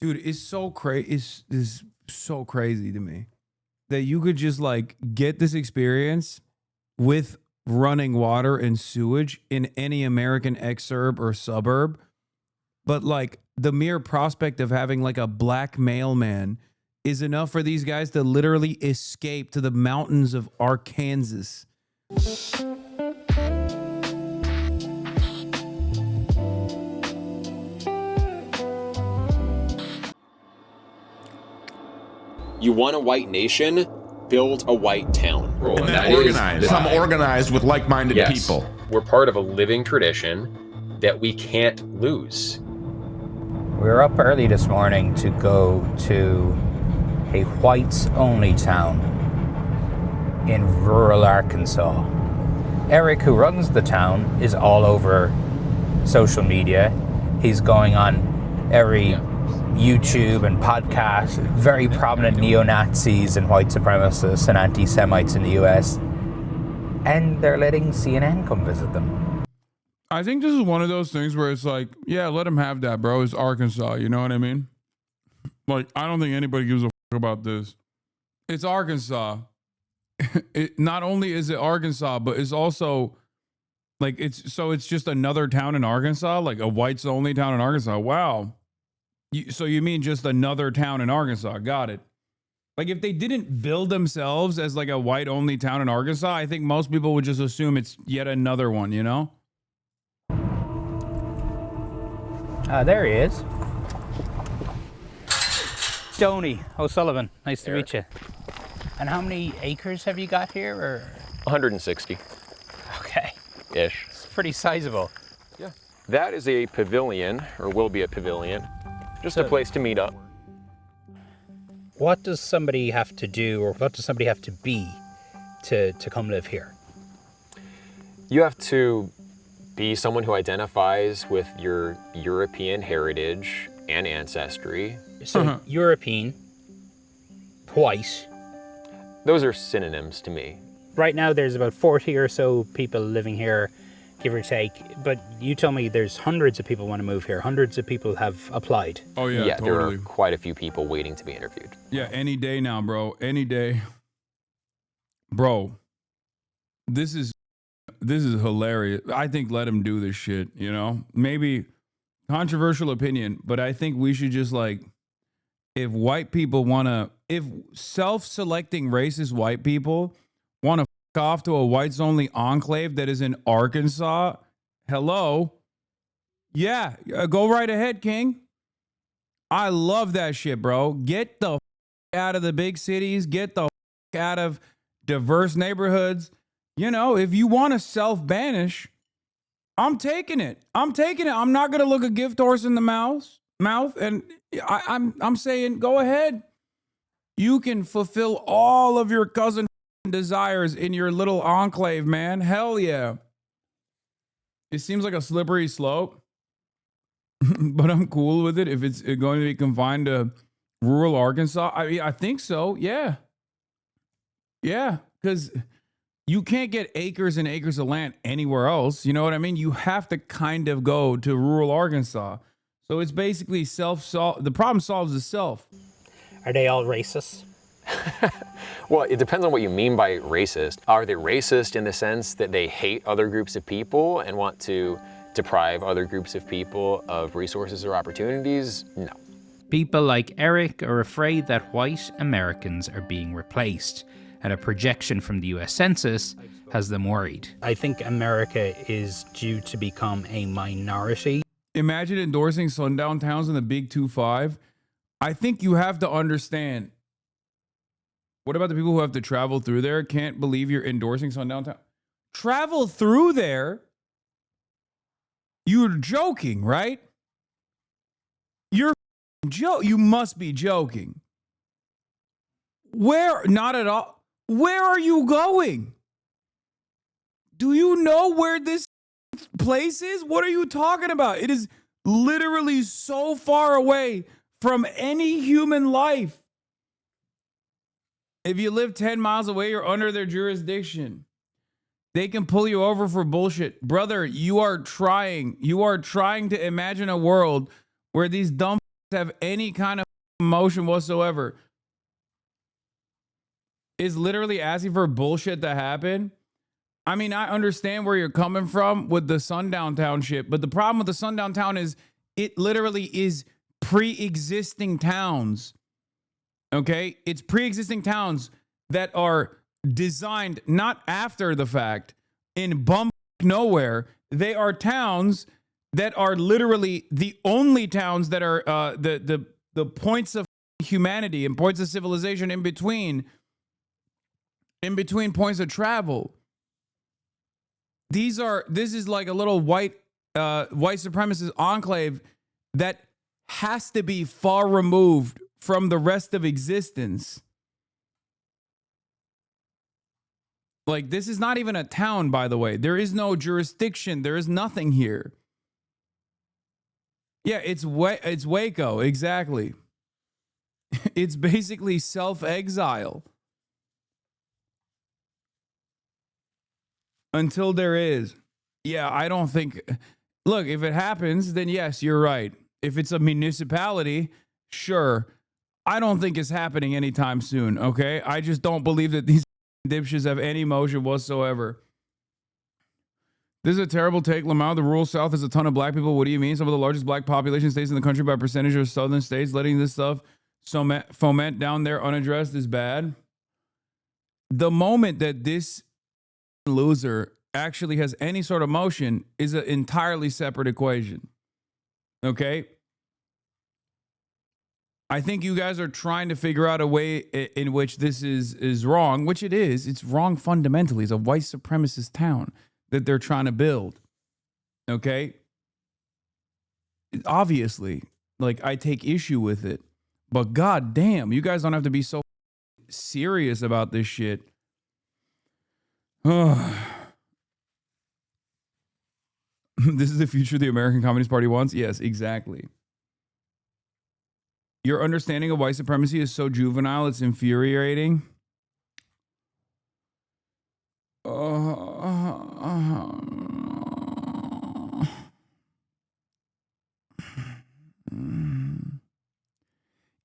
Dude, it's so crazy. It's so crazy to me that you could just like get this experience with running water and sewage in any American exurb or suburb. But like the mere prospect of having like a black mailman is enough for these guys to literally escape to the mountains of Arkansas. You want a white nation? Build a white town. And then organize. Become organized with like-minded people. We're part of a living tradition that we can't lose. We were up early this morning to go to a whites-only town in rural Arkansas. Eric, who runs the town, is all over social media. He's going on every YouTube and podcast, very prominent neo-Nazis and white supremacists and anti-Semites in the US. And they're letting CNN come visit them. I think this is one of those things where it's like, yeah, let them have that, bro. It's Arkansas, you know what I mean? Like, I don't think anybody gives a fuck about this. It's Arkansas. Not only is it Arkansas, but it's also like it's just another town in Arkansas, like a whites only town in Arkansas. Wow. So you mean just another town in Arkansas? Got it. Like if they didn't build themselves as like a white only town in Arkansas, I think most people would just assume it's yet another one, you know? There he is. Stoney O'Sullivan, nice to meet you. And how many acres have you got here? Or 160. Okay. Ish. It's pretty sizable. Yeah. That is a pavilion, or will be a pavilion. Just a place to meet up. What does somebody have to do, or what does somebody have to be to come live here? You have to be someone who identifies with your European heritage and ancestry. So European, white. Those are synonyms to me. Right now there's about 40 or so people living here, give or take. But you told me there's hundreds of people want to move here. Hundreds of people have applied. Oh yeah, yeah, totally. There are quite a few people waiting to be interviewed. Yeah, any day now, bro. Any day. Bro, this is hilarious. I think let him do this shit, you know? Maybe controversial opinion, but I think we should just like, if white people want to, if self-selecting racist white people want to fuck off to a whites-only enclave that is in Arkansas, hello? Yeah, go right ahead, King. I love that shit, bro. Get the out of the big cities. Get the out of diverse neighborhoods. You know, if you want to self-banish, I'm taking it. I'm not going to look a gift horse in the mouth. And I'm saying, go ahead. You can fulfill all of your cousin desires in your little enclave, man. Hell yeah. It seems like a slippery slope, but I'm cool with it if it's going to be confined to rural Arkansas. I mean, I think so. Yeah. Yeah, because you can't get acres and acres of land anywhere else. You know what I mean? You have to kind of go to rural Arkansas. So it's basically the problem solves itself. Are they all racist? Well, it depends on what you mean by racist. Are they racist in the sense that they hate other groups of people and want to deprive other groups of people of resources or opportunities? No. People like Eric are afraid that white Americans are being replaced, and a projection from the US Census has them worried. I think America is due to become a minority. Imagine endorsing sundown towns in the Big 2-5. I think you have to understand. What about the people who have to travel through there? Can't believe you're endorsing sundown town. Travel through there? You're joking, right? You must be joking. Where? Not at all. Where are you going? Do you know where this place is? What are you talking about? It is literally so far away from any human life. If you live 10 miles away, you're under their jurisdiction. They can pull you over for bullshit. Brother, you are trying to imagine a world where these dumb have any kind of emotion whatsoever is literally asking for bullshit to happen. I mean, I understand where you're coming from with the Sundown Town shit, but the problem with the Sundown Town is it literally is pre-existing towns. Okay? It's pre-existing towns that are designed not after the fact in bum nowhere. They are towns that are literally the only towns that are the points of humanity and points of civilization in between points of travel. This is like a little white supremacist enclave that has to be far removed from the rest of existence. Like, this is not even a town, by the way. There is no jurisdiction. There is nothing here. Yeah, it's Waco, exactly. It's basically self-exile. Until there is. Yeah, I don't think... Look, if it happens, then yes, you're right. If it's a municipality, sure. I don't think it's happening anytime soon, okay? I just don't believe that these dipshits have any motion whatsoever. This is a terrible take. Lamau, the rural South is a ton of black people. What do you mean? Some of the largest black population states in the country by percentage of southern states. Letting this stuff foment down there unaddressed is bad. The moment that this loser actually has any sort of motion is an entirely separate equation. Okay? I think you guys are trying to figure out a way in which this is wrong, which it is. It's wrong fundamentally. It's a white supremacist town that they're trying to build. Okay? Obviously, like, I take issue with it. But god damn, you guys don't have to be so serious about this shit. This is the future the American Communist Party wants? Yes, exactly. Your understanding of white supremacy is so juvenile, it's infuriating.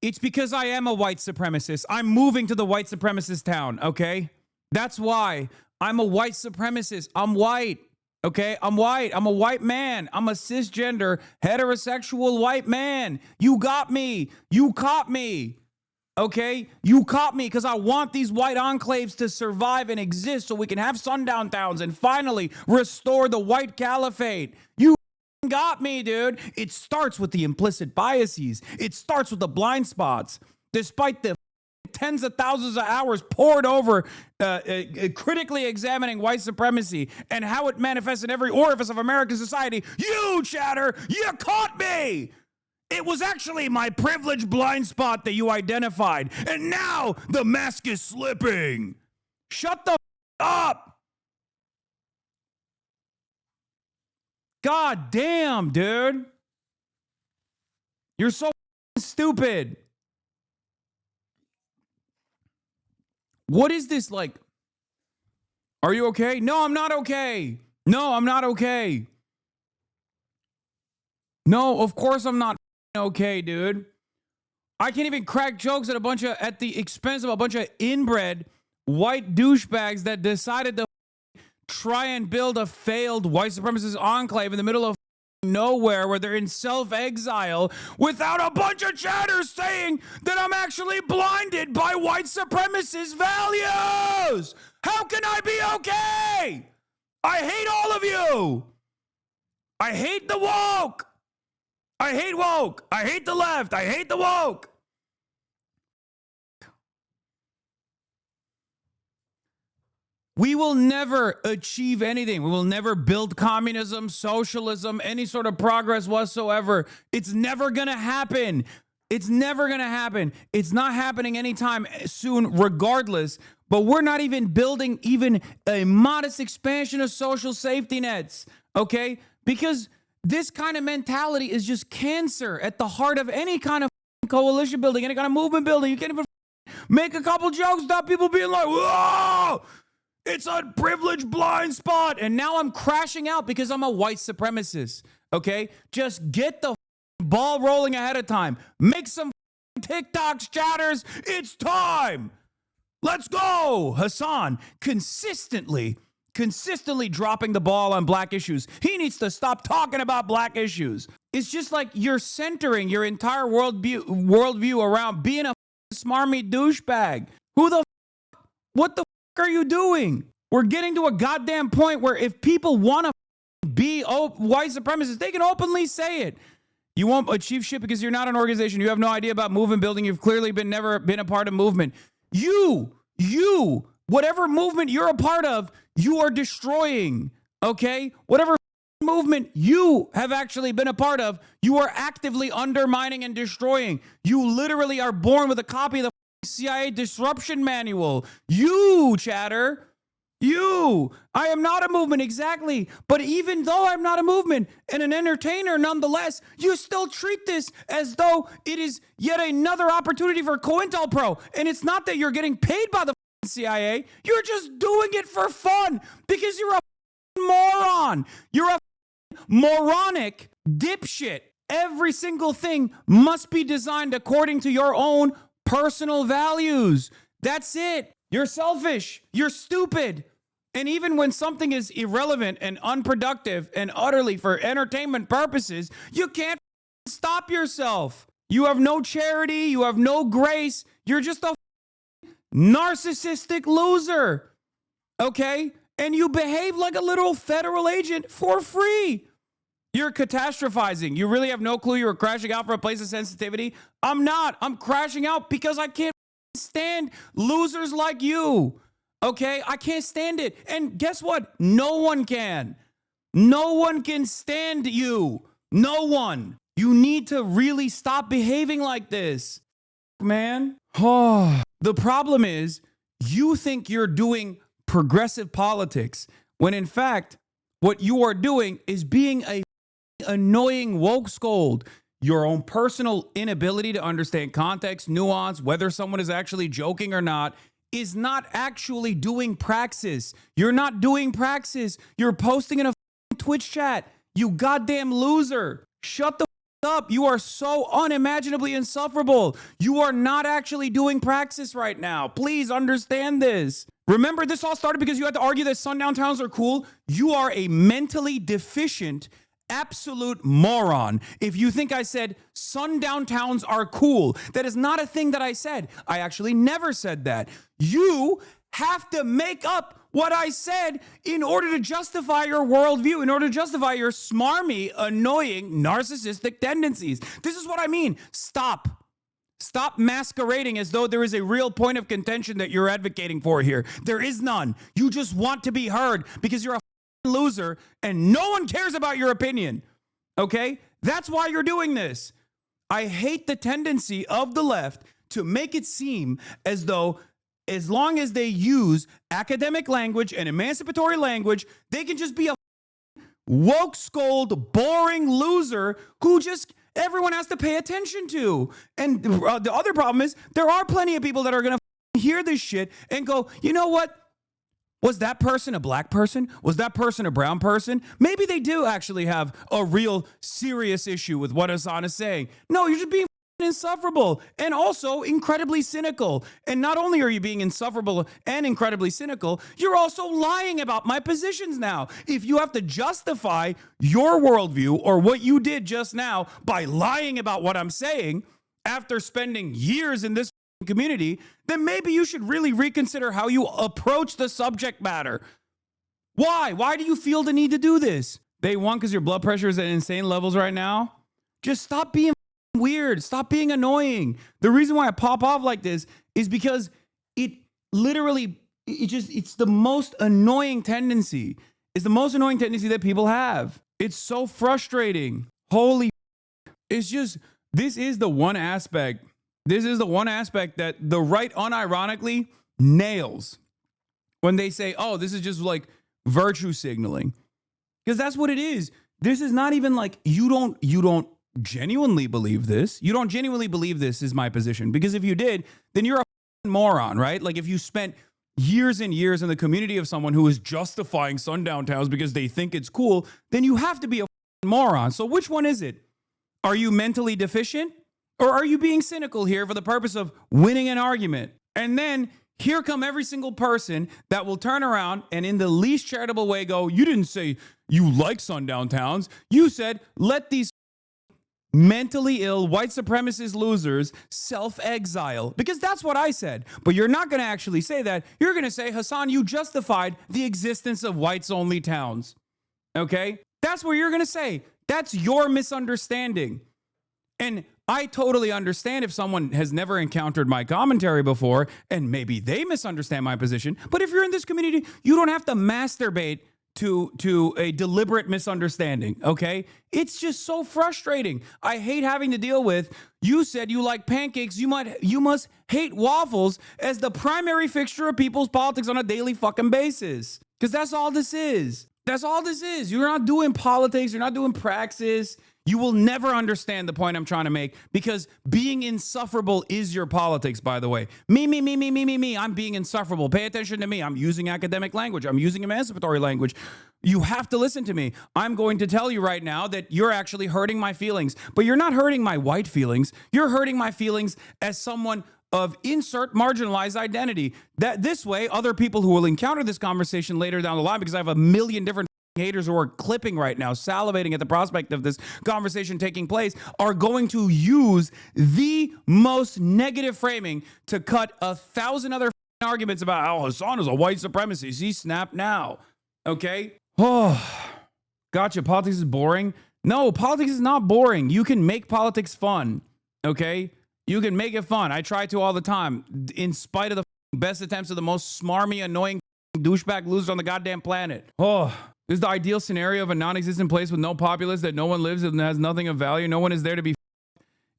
It's because I am a white supremacist. I'm moving to the white supremacist town, okay? That's why. I'm a white supremacist. I'm white, okay? I'm white. I'm a white man. I'm a cisgender, heterosexual white man. You got me. You caught me, okay? You caught me because I want these white enclaves to survive and exist so we can have sundown towns and finally restore the white caliphate. You got me, dude. It starts with the implicit biases. It starts with the blind spots. Despite the tens of thousands of hours poured over critically examining white supremacy and how it manifests in every orifice of American society, you, chatter, you caught me. It was actually my privileged blind spot that you identified, and now the mask is slipping. Shut the up. God damn, dude. You're so stupid. What is this like? Are you okay? No, I'm not okay. No, I'm not okay. No, of course I'm not okay, dude. I can't even crack jokes at the expense of a bunch of inbred white douchebags that decided to try and build a failed white supremacist enclave in the middle of nowhere where they're in self-exile without a bunch of chatter saying that I'm actually blinded by white supremacist values. How can I be okay? I hate all of you. I hate the woke. I hate woke. I hate the left. I hate the woke. We will never achieve anything. We will never build communism, socialism, any sort of progress whatsoever. It's never going to happen. It's never going to happen. It's not happening anytime soon, regardless. But we're not even building even a modest expansion of social safety nets, okay? Because this kind of mentality is just cancer at the heart of any kind of coalition building, any kind of movement building. You can't even make a couple jokes without people being like, whoa! It's a privileged blind spot. And now I'm crashing out because I'm a white supremacist. Okay? Just get the ball rolling ahead of time. Make some TikToks, chatters. It's time. Let's go. Hasan consistently dropping the ball on black issues. He needs to stop talking about black issues. It's just like you're centering your entire worldview around being a smarmy douchebag. What the are you doing? We're getting to a goddamn point where if people want to be white supremacists, they can openly say it. You won't achieve shit because you're not an organization. You have no idea about movement building. You've clearly never been a part of movement. You, whatever movement you're a part of, you are destroying, okay? Whatever movement you have actually been a part of, you are actively undermining and destroying. You literally are born with a copy of the CIA disruption manual. You, chatter. I am not a movement, exactly. But even though I'm not a movement and an entertainer nonetheless, you still treat this as though it is yet another opportunity for COINTELPRO. And it's not that you're getting paid by the CIA. You're just doing it for fun because you're a moron. You're a moronic dipshit. Every single thing must be designed according to your own personal values. That's it. You're selfish. You're stupid. And even when something is irrelevant and unproductive and utterly for entertainment purposes, you can't stop yourself. You have no charity. You have no grace. You're just a narcissistic loser. Okay? And you behave like a literal federal agent for free. You're catastrophizing. You really have no clue you were crashing out for a place of sensitivity. I'm not. I'm crashing out because I can't stand losers like you. Okay? I can't stand it. And guess what? No one can. No one can stand you. No one. You need to really stop behaving like this, man. Oh, the problem is you think you're doing progressive politics when in fact what you are doing is being a annoying woke scold. Your own personal inability to understand context, nuance, whether someone is actually joking or not, is not actually doing praxis. You're not doing praxis. You're posting in a Twitch chat. You goddamn loser. Shut the up. You are so unimaginably insufferable. You are not actually doing praxis right now. Please understand this. Remember, this all started because you had to argue that sundown towns are cool. You are a mentally deficient, absolute moron if you think I said sundown towns are cool. That is not a thing that I said. I actually never said that. You have to make up what I said in order to justify your worldview, in order to justify your smarmy, annoying, narcissistic tendencies. This is what I mean. Stop masquerading as though there is a real point of contention that you're advocating for here. There is none. You just want to be heard because you're a loser and no one cares about your opinion. Okay? That's why you're doing this. I hate the tendency of the left to make it seem as though as long as they use academic language and emancipatory language, they can just be a woke scold, boring loser who just everyone has to pay attention to. And the other problem is there are plenty of people that are going to hear this shit and go, you know what? Was that person a black person? Was that person a brown person? Maybe they do actually have a real serious issue with what Hasan is saying. No, you're just being insufferable and also incredibly cynical. And not only are you being insufferable and incredibly cynical, you're also lying about my positions now. If you have to justify your worldview or what you did just now by lying about what I'm saying after spending years in this community, then maybe you should really reconsider how you approach the subject matter. Why? Why do you feel the need to do this? Day one, because your blood pressure is at insane levels right now? Just stop being weird. Stop being annoying. The reason why I pop off like this is because it literally, it's the most annoying tendency. It's the most annoying tendency that people have. It's so frustrating. Holy, it's just, this is the one aspect that the right unironically nails when they say, oh, this is just like virtue signaling. Because that's what it is. This is not even like, you don't genuinely believe this. You don't genuinely believe this is my position. Because if you did, then you're a moron, right? Like if you spent years and years in the community of someone who is justifying sundown towns because they think it's cool, then you have to be a moron. So which one is it? Are you mentally deficient? Or are you being cynical here for the purpose of winning an argument? And then here come every single person that will turn around and in the least charitable way go, you didn't say you like sundown towns. You said, let these mentally ill white supremacist losers self-exile. Because that's what I said. But you're not going to actually say that. You're going to say, Hasan, you justified the existence of whites-only towns. Okay? That's what you're going to say. That's your misunderstanding. And I totally understand if someone has never encountered my commentary before and maybe they misunderstand my position. But if you're in this community, you don't have to masturbate to a deliberate misunderstanding, okay? It's just so frustrating. I hate having to deal with, you said you like pancakes, you must hate waffles as the primary fixture of people's politics on a daily fucking basis. Because that's all this is. That's all this is. You're not doing politics, you're not doing praxis. You will never understand the point I'm trying to make because being insufferable is your politics, by the way. Me. I'm being insufferable. Pay attention to me. I'm using academic language. I'm using emancipatory language. You have to listen to me. I'm going to tell you right now that you're actually hurting my feelings, but you're not hurting my white feelings. You're hurting my feelings as someone of insert marginalized identity. That this way, other people who will encounter this conversation later down the line, because I have a million different haters who are clipping right now, salivating at the prospect of this conversation taking place, are going to use the most negative framing to cut 1,000 other arguments about how Hasan is a white supremacist. See, snap now. Okay? Oh, gotcha. Politics is boring. No, politics is not boring. You can make politics fun. Okay? You can make it fun. I try to all the time, in spite of the best attempts of the most smarmy, annoying douchebag losers on the goddamn planet. Oh, this is the ideal scenario of a non-existent place with no populace, that no one lives and has nothing of value. No one is there to be.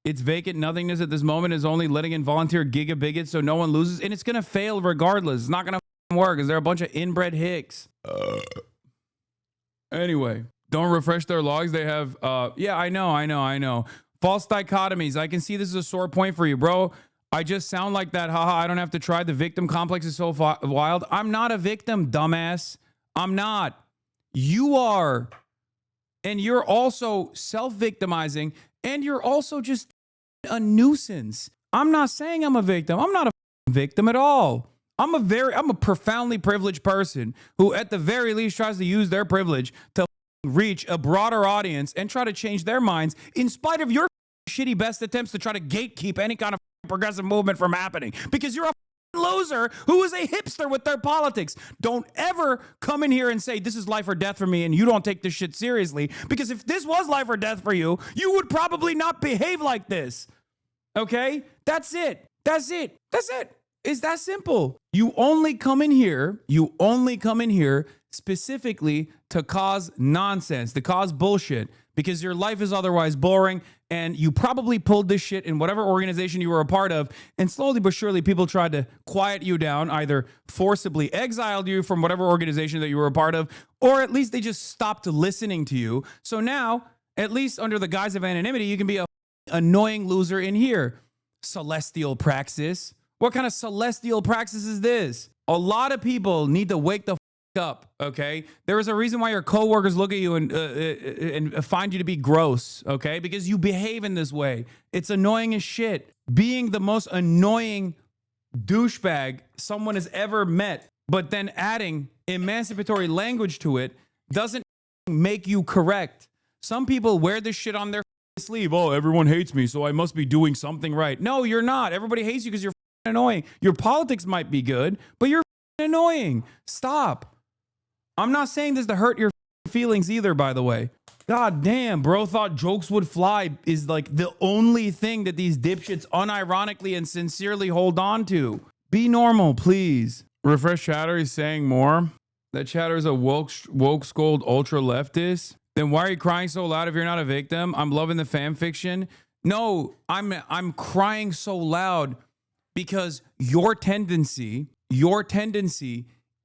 It's vacant nothingness at this moment is only letting in volunteer giga-bigots so no one loses. And it's going to fail regardless. It's not going to work because they're a bunch of inbred hicks. Anyway, don't refresh their logs. They have, yeah, I know. False dichotomies. I can see this is a sore point for you, bro. I just sound like that. Haha, I don't have to try. The victim complex is so wild. I'm not a victim, dumbass. I'm not. You are. And you're also self-victimizing, and you're also just a nuisance. I'm not saying I'm a victim. I'm not a victim at all. I'm a profoundly privileged person who at the very least tries to use their privilege to reach a broader audience and try to change their minds in spite of your shitty best attempts to try to gatekeep any kind of progressive movement from happening, because you're a loser who is a hipster with their politics. Don't ever come in here and say this is life or death for me and you don't take this shit seriously, because if this was life or death for you, you would probably not behave like this. Okay? That's it. It's that simple. You only come in here specifically to cause nonsense, to cause bullshit, because your life is otherwise boring, and you probably pulled this shit in whatever organization you were a part of, and slowly but surely people tried to quiet you down, either forcibly exiled you from whatever organization that you were a part of, or at least they just stopped listening to you. So now, at least under the guise of anonymity, you can be a annoying loser in here. Celestial praxis. What kind of celestial praxis is this? A lot of people need to wake the up, okay? There is a reason why your coworkers look at you and find you to be gross, okay? Because you behave in this way. It's annoying as shit. Being the most annoying douchebag someone has ever met, but then adding emancipatory language to it doesn't make you correct. Some people wear this shit on their sleeve. Oh, everyone hates me, so I must be doing something right. No, you're not. Everybody hates you because you're annoying. Your politics might be good, but you're annoying. Stop. I'm not saying this to hurt your feelings either, by the way. God damn, bro thought jokes would fly is like the only thing that these dipshits unironically and sincerely hold on to. Be normal, please. Refresh chatter, he's saying more. That chatter is a woke scold ultra leftist. Then why are you crying so loud if you're not a victim? I'm loving the fan fiction. No, I'm crying so loud because your tendency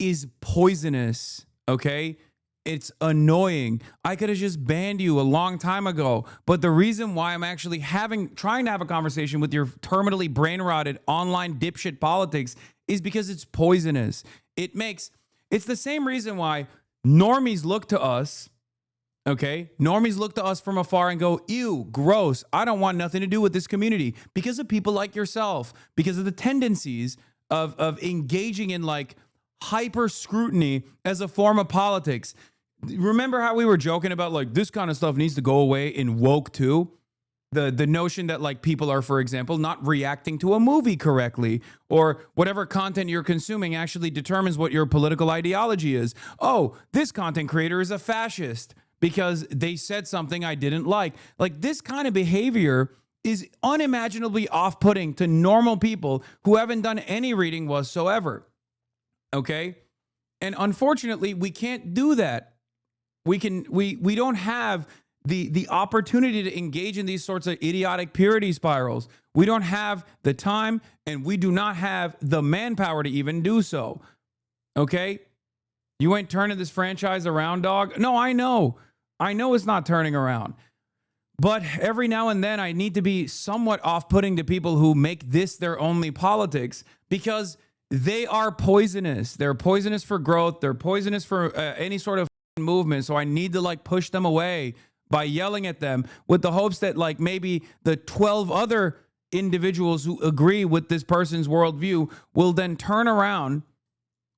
is poisonous. Okay, it's annoying. I could have just banned you a long time ago. But the reason why I'm actually trying to have a conversation with your terminally brain rotted online dipshit politics is because it's poisonous. It's the same reason why normies look to us Okay. Normies look to us from afar and go, ew, gross. I don't want nothing to do with this community because of people like yourself, because of the tendencies of engaging in like hyper scrutiny as a form of politics. Remember how we were joking about like this kind of stuff needs to go away in woke too? The notion that like people are, for example, not reacting to a movie correctly, or whatever content you're consuming actually determines what your political ideology is. Oh, this content creator is a fascist because they said something I didn't like. Like this kind of behavior is unimaginably off-putting to normal people who haven't done any reading whatsoever. Okay? And unfortunately, we can't do that. We don't have the opportunity to engage in these sorts of idiotic purity spirals. We don't have the time, and we do not have the manpower to even do so. Okay? You ain't turning this franchise around, dog. No, I know it's not turning around. But every now and then I need to be somewhat off-putting to people who make this their only politics, because they are poisonous. They're poisonous for growth. They're poisonous for any sort of movement. So I need to like push them away by yelling at them with the hopes that like maybe the 12 other individuals who agree with this person's worldview will then turn around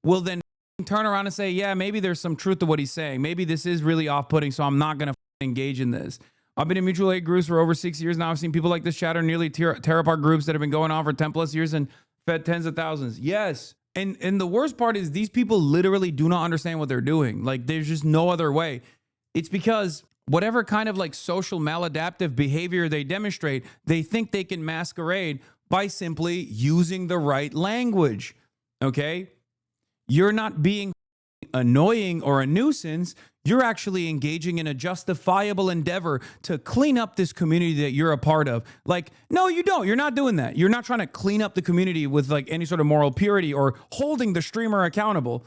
and say, yeah, maybe there's some truth to what he's saying. Maybe this is really off-putting, so I'm not going to engage in this. I've been in mutual aid groups for over 6 years now. I've seen people like this chatter nearly tear apart groups that have been going on for 10 plus years and fed tens of thousands. Yes. And the worst part is these people literally do not understand what they're doing. Like there's just no other way. It's because whatever kind of like social maladaptive behavior they demonstrate, they think they can masquerade by simply using the right language. Okay? You're not being annoying or a nuisance. You're actually engaging in a justifiable endeavor to clean up this community that you're a part of. Like, no, you don't. You're not doing that. You're not trying to clean up the community with like any sort of moral purity or holding the streamer accountable.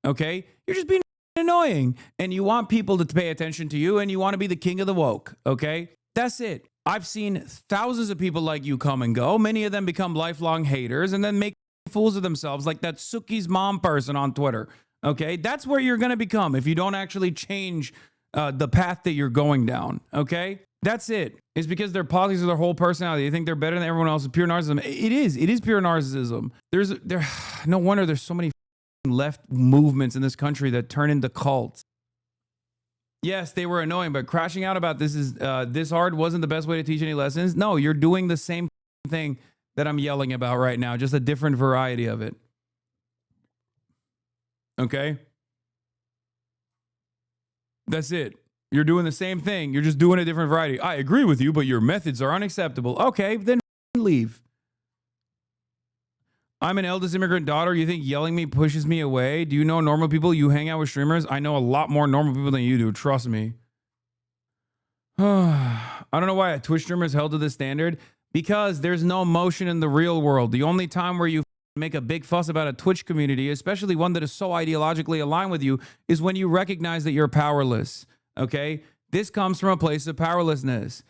Okay? You're just being annoying, and you want people to pay attention to you, and you want to be the king of the woke. Okay? That's it. I've seen thousands of people like you come and go. Many of them become lifelong haters and then make fools of themselves, like that Suki's mom person on Twitter. Okay, that's where you're going to become if you don't actually change the path that you're going down. Okay, that's it. It's because their politics are their whole personality. They think they're better than everyone else. It's pure narcissism. It is pure narcissism. No wonder there's so many left movements in this country that turn into cults. Yes, they were annoying, but crashing out about this hard wasn't the best way to teach any lessons. No, you're doing the same thing that I'm yelling about right now, just a different variety of it. Okay? That's it. You're doing the same thing. You're just doing a different variety. I agree with you, but your methods are unacceptable. Okay, then leave. I'm an eldest immigrant daughter. You think yelling me pushes me away? Do you know normal people? You hang out with streamers? I know a lot more normal people than you do. Trust me. I don't know why a Twitch streamer is held to this standard. Because there's no emotion in the real world. The only time where you make a big fuss about a Twitch community, especially one that is so ideologically aligned with you, is when you recognize that you're powerless. Okay? This comes from a place of powerlessness.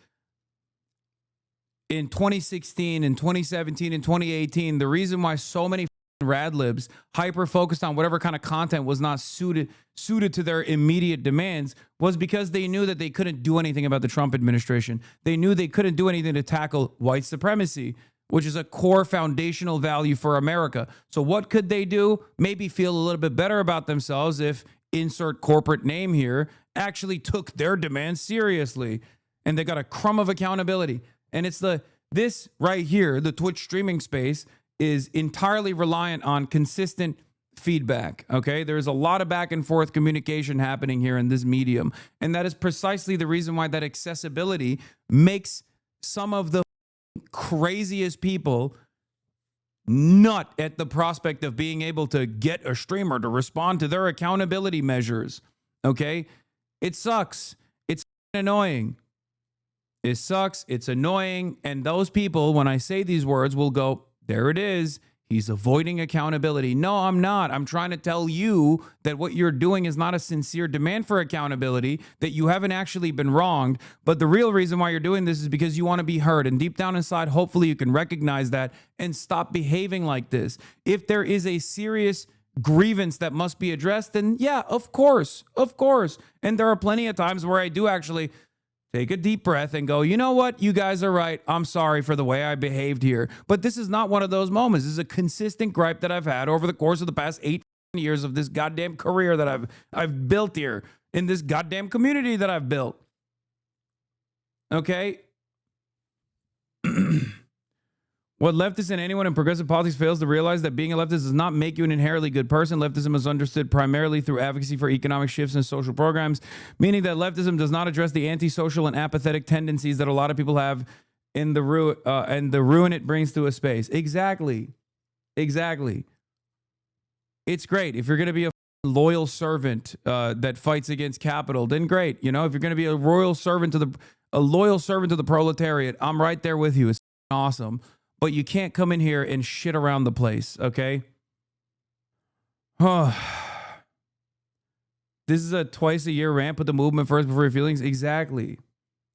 In 2016, in 2017, in 2018, the reason why so many rad libs hyper-focused on whatever kind of content was not suited to their immediate demands was because they knew that they couldn't do anything about the Trump administration. They knew they couldn't do anything to tackle white supremacy, which is a core foundational value for America. So what could they do? Maybe feel a little bit better about themselves if, insert corporate name here, actually took their demands seriously and they got a crumb of accountability. And it's this right here, the Twitch streaming space, is entirely reliant on consistent feedback. Okay, there's a lot of back and forth communication happening here in this medium, and that is precisely the reason why that accessibility makes some of the craziest people nut at the prospect of being able to get a streamer to respond to their accountability measures. Okay, it sucks. It's annoying. It sucks. It's annoying. And those people, when I say these words, will go, there it is. He's avoiding accountability. No, I'm not. I'm trying to tell you that what you're doing is not a sincere demand for accountability, that you haven't actually been wronged. But the real reason why you're doing this is because you want to be heard. And deep down inside, hopefully you can recognize that and stop behaving like this. If there is a serious grievance that must be addressed, then yeah, of course. And there are plenty of times where I do actually take a deep breath and go, you know what? You guys are right. I'm sorry for the way I behaved here. But this is not one of those moments. This is a consistent gripe that I've had over the course of the past 8 years of this goddamn career that I've built here in this goddamn community that I've built. Okay? What leftists and anyone in progressive politics fails to realize that being a leftist does not make you an inherently good person. Leftism is understood primarily through advocacy for economic shifts and social programs, meaning that leftism does not address the antisocial and apathetic tendencies that a lot of people have in the and the ruin it brings to a space. Exactly. It's great. If you're going to be a loyal servant that fights against capital, then great. You know, if you're going to be a loyal servant to the proletariat, I'm right there with you. It's awesome. But you can't come in here and shit around the place, okay? This is a twice-a-year rant. Put the movement first before your feelings. Exactly.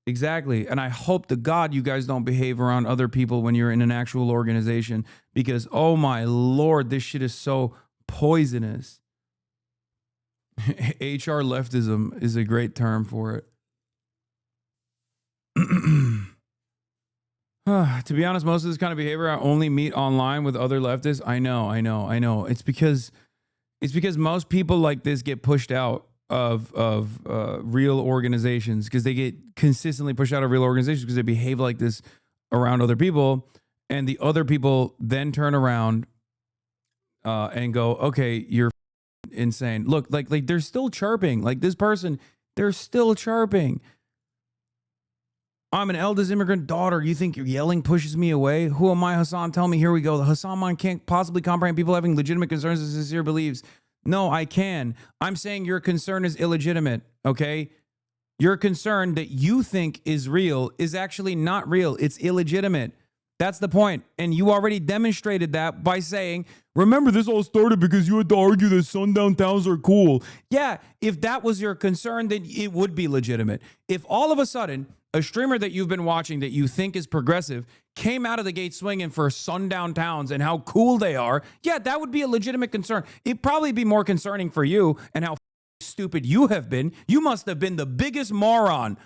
And I hope to God you guys don't behave around other people when you're in an actual organization, because, oh my Lord, this shit is so poisonous. HR leftism is a great term for it. To be honest, most of this kind of behavior I only meet online with other leftists. I know. It's because most people like this get pushed out of real organizations, because they get consistently pushed out of real organizations because they behave like this around other people, and the other people then turn around and go, okay, you're insane. Look, like they're still chirping. Like this person, they're still chirping. I'm an eldest immigrant daughter. You think your yelling pushes me away? Who am I, Hasan? Tell me. Here we go. The Hasan mind can't possibly comprehend people having legitimate concerns and sincere beliefs. No, I can. I'm saying your concern is illegitimate, okay? Your concern that you think is real is actually not real. It's illegitimate. That's the point. And you already demonstrated that by saying, remember, this all started because you had to argue that sundown towns are cool. Yeah, if that was your concern, then it would be legitimate. If all of a sudden a streamer that you've been watching that you think is progressive came out of the gate swinging for sundown towns and how cool they are, yeah, that would be a legitimate concern. It'd probably be more concerning for you and how stupid you have been. You must have been the biggest moron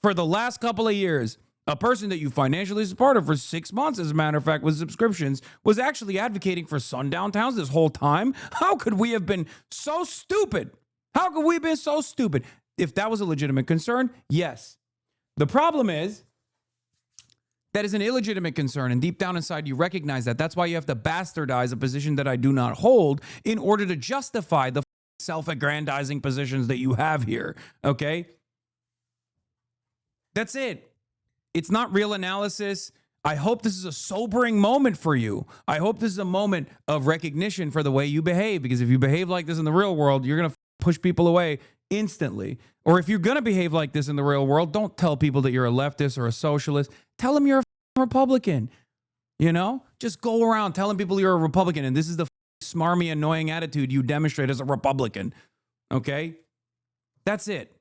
for the last couple of years. A person that you financially supported for 6 months, as a matter of fact, with subscriptions, was actually advocating for sundown towns this whole time. How could we have been so stupid? How could we have been so stupid? If that was a legitimate concern, yes. The problem is that is an illegitimate concern, and deep down inside you recognize that. That's why you have to bastardize a position that I do not hold in order to justify the self-aggrandizing positions that you have here, okay? That's it. It's not real analysis. I hope this is a sobering moment for you. I hope this is a moment of recognition for the way you behave, because if you behave like this in the real world, you're going to push people away instantly. Or if you're going to behave like this in the real world, don't tell people that you're a leftist or a socialist. Tell them you're a Republican. You know, just go around telling people you're a Republican. And this is the smarmy, annoying attitude you demonstrate as a Republican. Okay? That's it.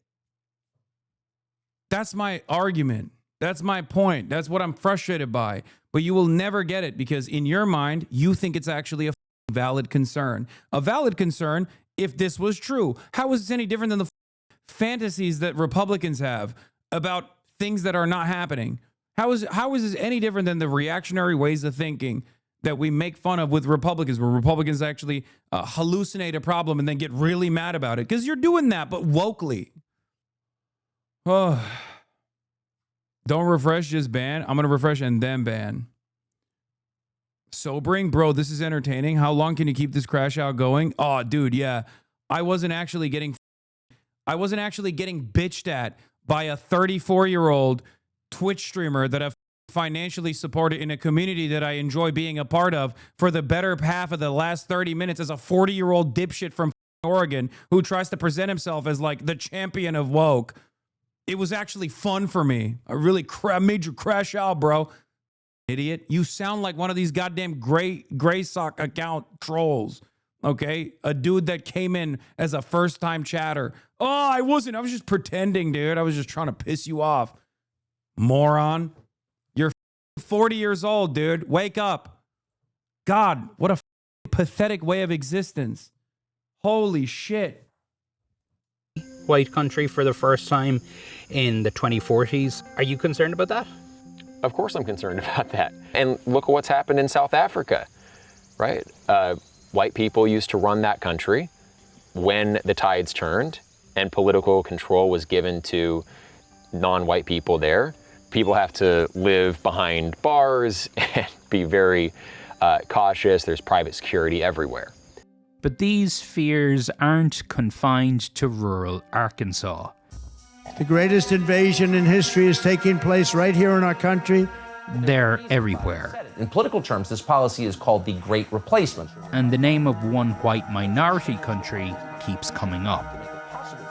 That's my argument. That's my point. That's what I'm frustrated by. But you will never get it, because in your mind, you think it's actually a valid concern. A valid concern if this was true. How is this any different than the fantasies that Republicans have about things that are not happening? How is this any different than the reactionary ways of thinking that we make fun of with Republicans, where Republicans actually hallucinate a problem and then get really mad about it? Because you're doing that, but wokely. Oh. Don't refresh, just ban. I'm going to refresh and then ban. Sobering? Bro, this is entertaining. How long can you keep this crash out going? Oh, dude, yeah. I wasn't actually getting bitched at by a 34-year-old Twitch streamer that I've financially supported in a community that I enjoy being a part of for the better half of the last 30 minutes as a 40-year-old dipshit from Oregon who tries to present himself as like the champion of woke. It was actually fun for me. I really made you crash out, bro. Idiot. You sound like one of these goddamn gray sock account trolls. Okay? A dude that came in as a first-time chatter. Oh, I wasn't. I was just pretending, dude. I was just trying to piss you off. Moron. You're 40 years old, dude. Wake up. God, what a pathetic way of existence. Holy shit. White country for the first time in the 2040s. Are you concerned about that? Of course I'm concerned about that. And look at what's happened in South Africa, right? White people used to run that country. When the tides turned and political control was given to non-white people there, people have to live behind bars and be very cautious. There's private security everywhere. But these fears aren't confined to rural Arkansas. The greatest invasion in history is taking place right here in our country. They're everywhere. In political terms, this policy is called the Great Replacement. And the name of one white minority country keeps coming up.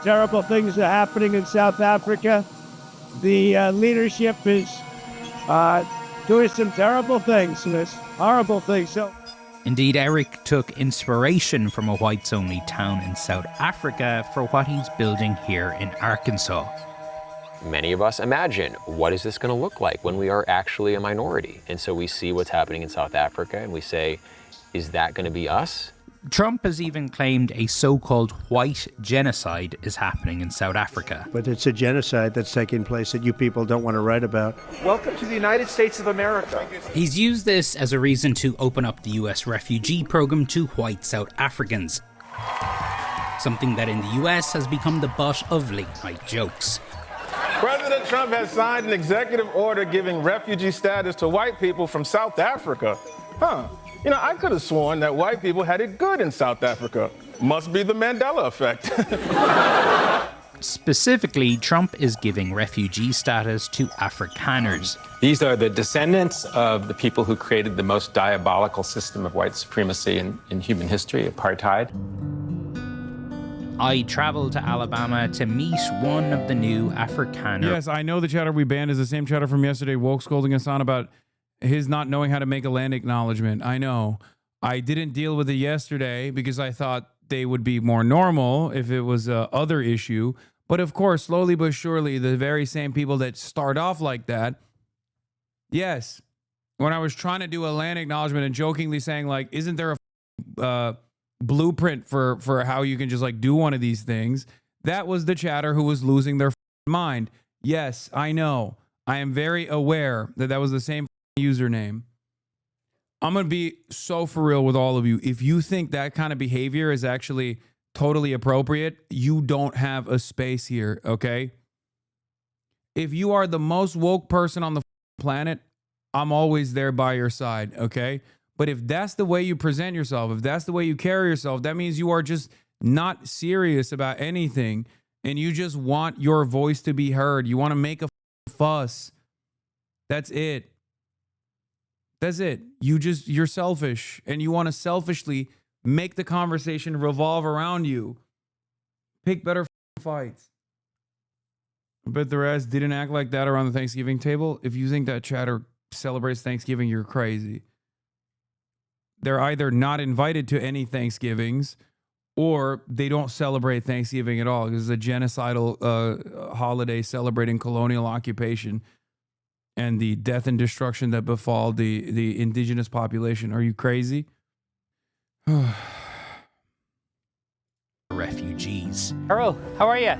Terrible things are happening in South Africa. The leadership is doing some terrible things, horrible things. So, indeed, Eric took inspiration from a whites-only town in South Africa for what he's building here in Arkansas. Many of us imagine, what is this going to look like when we are actually a minority? And so we see what's happening in South Africa and we say, is that going to be us? Trump has even claimed a so-called white genocide is happening in South Africa. but it's a genocide that's taking place that you people don't want to write about. Welcome to the United States of America. He's used this as a reason to open up the US refugee program to white South Africans. Something that in the US has become the butt of late-night jokes. President Trump has signed an executive order giving refugee status to white people from South Africa. You know, I could have sworn that white people had it good in South Africa. Must be the Mandela effect. Specifically, Trump is giving refugee status to Afrikaners. These are the descendants of the people who created the most diabolical system of white supremacy in human history, apartheid. I travelled to Alabama to meet one of the new Afrikaner. Yes, I know the chatter we banned is the same chatter from yesterday. Woke scolding Hasan about his not knowing how to make a land acknowledgement. I know. I didn't deal with it yesterday because I thought they would be more normal if it was a other issue. But of course, slowly but surely, the very same people that start off like that. Yes, when I was trying to do a land acknowledgement and jokingly saying, like, isn't there a blueprint for how you can just like do one of these things? That was the chatter who was losing their mind. Yes, I know. I am very aware that that was the same username. I'm going to be so for real with all of you. If you think that kind of behavior is actually totally appropriate, you don't have a space here, okay? If you are the most woke person on the planet, I'm always there by your side, okay? But if that's the way you present yourself, if that's the way you carry yourself, that means you are just not serious about anything and you just want your voice to be heard. You want to make a fuss. That's it. That's it. You're selfish and you want to selfishly make the conversation revolve around you. Pick better fights. I bet the rest didn't act like that around the Thanksgiving table. If you think that chatter celebrates Thanksgiving, you're crazy. They're either not invited to any Thanksgivings or they don't celebrate Thanksgiving at all. This is a genocidal holiday celebrating colonial occupation and the death and destruction that befall the indigenous population. Are you crazy? Refugees. Errol, how are you?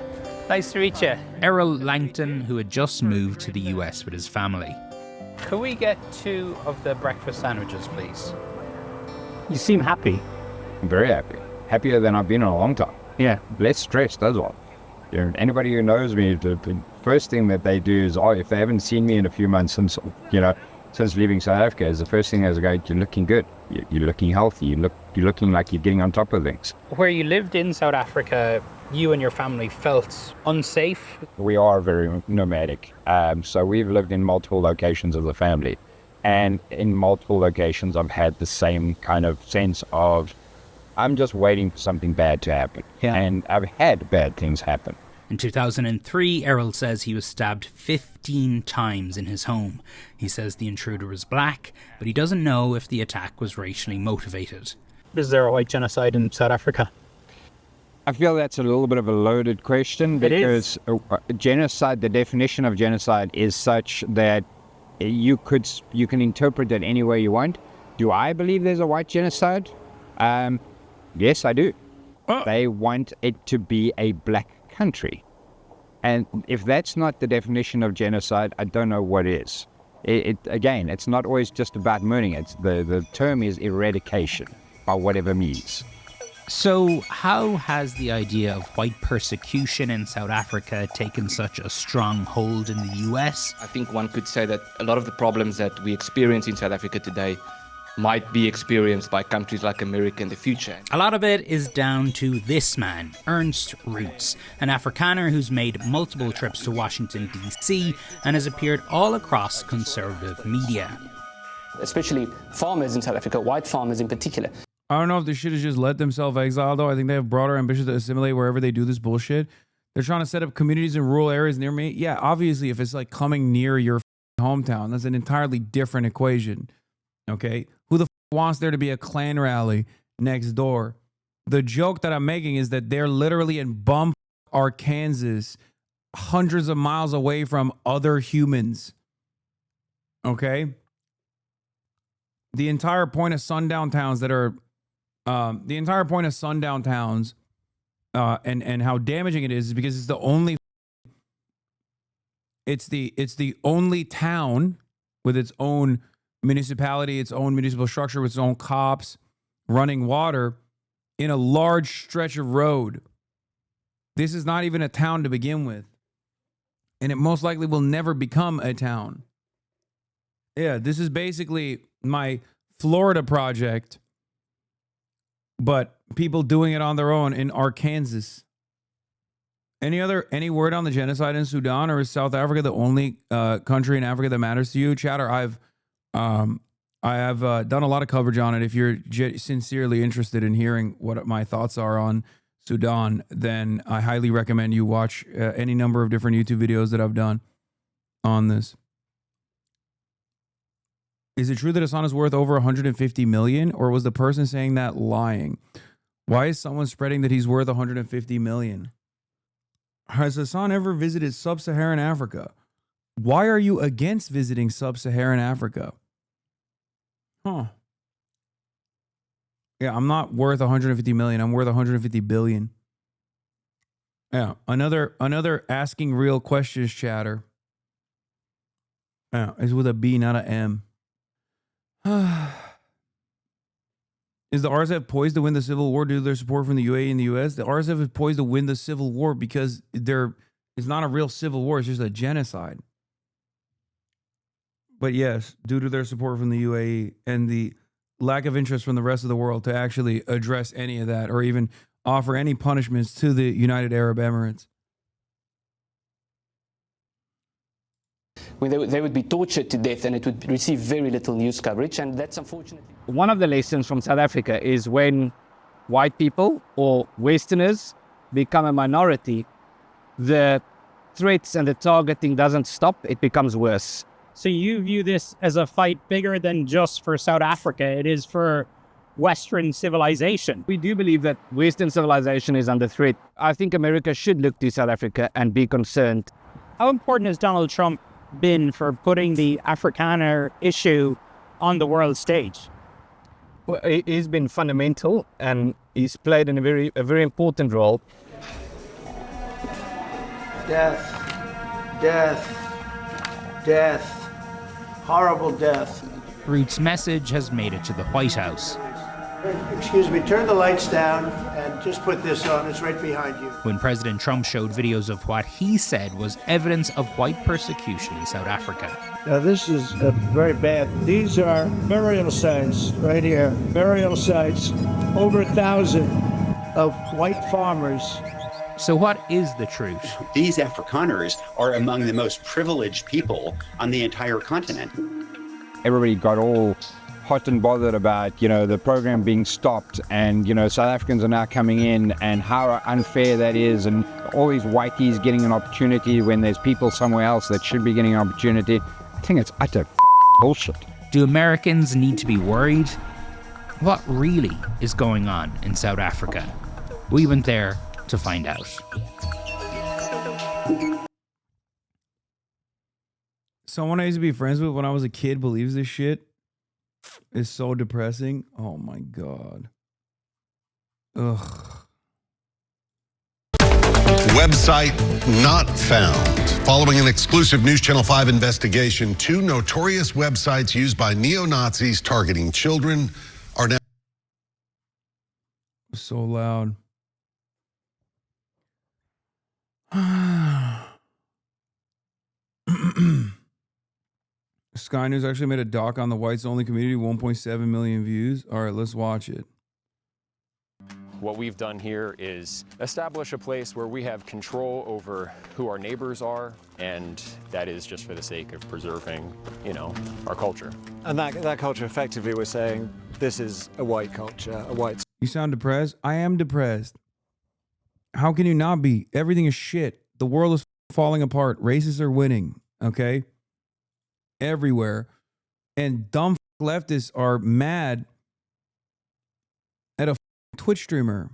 Nice to meet you. Errol Langton, who had just moved to the US with his family. Could we get 2 of the breakfast sandwiches, please? You seem happy. I'm very happy. Happier than I've been in a long time. Yeah. Less stressed as well. You know, anybody who knows me, the first thing that they do is, if they haven't seen me in a few months since leaving South Africa, is the first thing is go, you're looking good. You're looking healthy. You're looking like you're getting on top of things. Where you lived in South Africa, you and your family felt unsafe? We are very nomadic. So we've lived in multiple locations as a family. And in multiple locations, I've had the same kind of sense of, I'm just waiting for something bad to happen. Yeah. And I've had bad things happen. In 2003, Errol says he was stabbed 15 times in his home. He says the intruder was black, but he doesn't know if the attack was racially motivated. Is there a white genocide in South Africa? I feel that's a little bit of a loaded question because genocide, the definition of genocide is such that you can interpret it any way you want. Do I believe there's a white genocide? Yes, I do. They want it to be a black country. And if that's not the definition of genocide, I don't know what is. Again, it's not always just about murdering. The term is eradication, by whatever means. So how has the idea of white persecution in South Africa taken such a strong hold in the US? I think one could say that a lot of the problems that we experience in South Africa today might be experienced by countries like America in the future. A lot of it is down to this man, Ernst Roots, an Afrikaner who's made multiple trips to Washington, D.C. and has appeared all across conservative media. Especially farmers in South Africa, white farmers in particular. I don't know if this shit is just let themselves exile, though. I think they have broader ambitions to assimilate wherever they do this bullshit. They're trying to set up communities in rural areas near me. Yeah, obviously, if it's like coming near your hometown, that's an entirely different equation. Okay? Who the wants there to be a Klan rally next door? The joke that I'm making is that they're literally in bum Arkansas, hundreds of miles away from other humans. Okay? The entire point of sundown towns that are and how damaging it is because it's the only town with its own municipality, its own municipal structure, with its own cops, running water in a large stretch of road. This is not even a town to begin with. And it most likely will never become a town. Yeah, this is basically my Florida project, but people doing it on their own in Arkansas. Any word on the genocide in Sudan, or is South Africa the only country in Africa that matters to you? Chatter, I have done a lot of coverage on it. If you're sincerely interested in hearing what my thoughts are on Sudan, then I highly recommend you watch any number of different YouTube videos that I've done on this. Is it true that Hasan is worth over 150 million, or was the person saying that lying? Why is someone spreading that he's worth 150 million? Has Hasan ever visited sub-Saharan Africa? Why are you against visiting sub-Saharan Africa? Huh. Yeah, I'm not worth 150 million. I'm worth 150 billion. Yeah, another asking real questions chatter. Yeah, it's with a B, not a M. Is the RSF poised to win the civil war due to their support from the UAE and the US? The RSF is poised to win the civil war because it's not a real civil war. It's just a genocide. But yes, due to their support from the UAE and the lack of interest from the rest of the world to actually address any of that or even offer any punishments to the United Arab Emirates. When they would be tortured to death and it would receive very little news coverage, and that's unfortunately. One of the lessons from South Africa is when white people or Westerners become a minority, the threats and the targeting doesn't stop, it becomes worse. So you view this as a fight bigger than just for South Africa. It is for Western civilization. We do believe that Western civilization is under threat. I think America should look to South Africa and be concerned. How important has Donald Trump been for putting the Afrikaner issue on the world stage? Well, he's been fundamental and he's played a very important role. Death, death, death, horrible death. Root's message has made it to the White House. Excuse me, turn the lights down and just put this on. It's right behind you. When President Trump showed videos of what he said was evidence of white persecution in South Africa. Now this is very bad. These are burial sites right here. Burial sites, over 1,000 of white farmers. So what is the truth? These Afrikaners are among the most privileged people on the entire continent. Everybody got all hot and bothered about, the program being stopped and, South Africans are now coming in and how unfair that is and all these whiteys getting an opportunity when there's people somewhere else that should be getting an opportunity. I think it's utter bullshit. Do Americans need to be worried? What really is going on in South Africa? We went there to find out. Someone I used to be friends with when I was a kid believes this shit is so depressing. Oh my God. Ugh. Website not found. Following an exclusive News Channel 5 investigation, 2 notorious websites used by neo-Nazis targeting children are now... So loud. Sky News actually made a doc on the whites only community, 1.7 million views. All right, let's watch it. What we've done here is establish a place where we have control over who our neighbors are, and that is just for the sake of preserving, you know, our culture. And that culture, effectively, we're saying this is a white culture, a white... You sound depressed? I am depressed. How can you not be? Everything is shit. The world is falling apart. Racists are winning, okay? Everywhere. And dumb leftists are mad at a Twitch streamer.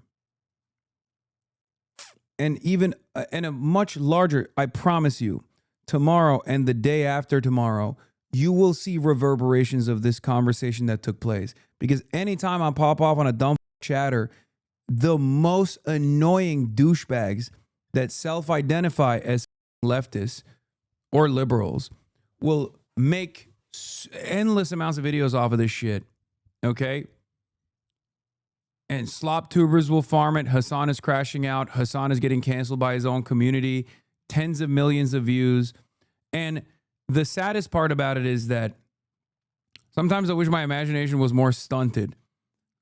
And even and a much larger, I promise you, tomorrow and the day after tomorrow, you will see reverberations of this conversation that took place. Because anytime I pop off on a dumb chatter, the most annoying douchebags that self-identify as leftists or liberals will make endless amounts of videos off of this shit, okay? And slop tubers will farm it. Hasan is crashing out. Hasan is getting canceled by his own community. Tens of millions of views. And the saddest part about it is that sometimes I wish my imagination was more stunted,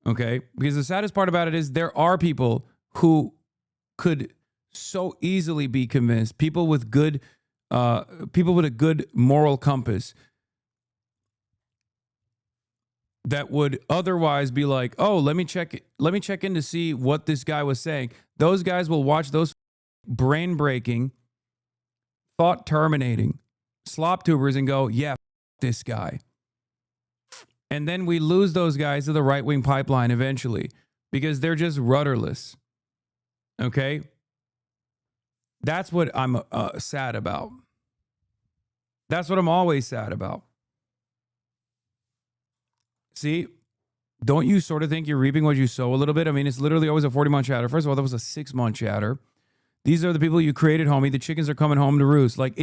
okay? Because the saddest part about it is there are people who could so easily be convinced, people with a good moral compass, that would otherwise be like, oh, let me check in to see what this guy was saying. Those guys will watch those brain-breaking, thought-terminating slop tubers and go, yeah, this guy. And then we lose those guys to the right-wing pipeline eventually because they're just rudderless. Okay? That's what I'm sad about. That's what I'm always sad about. See, don't you sort of think you're reaping what you sow a little bit? I mean, it's literally always a 40-month chatter. First of all, that was a 6-month chatter. These are the people you created, homie. The chickens are coming home to roost. Like,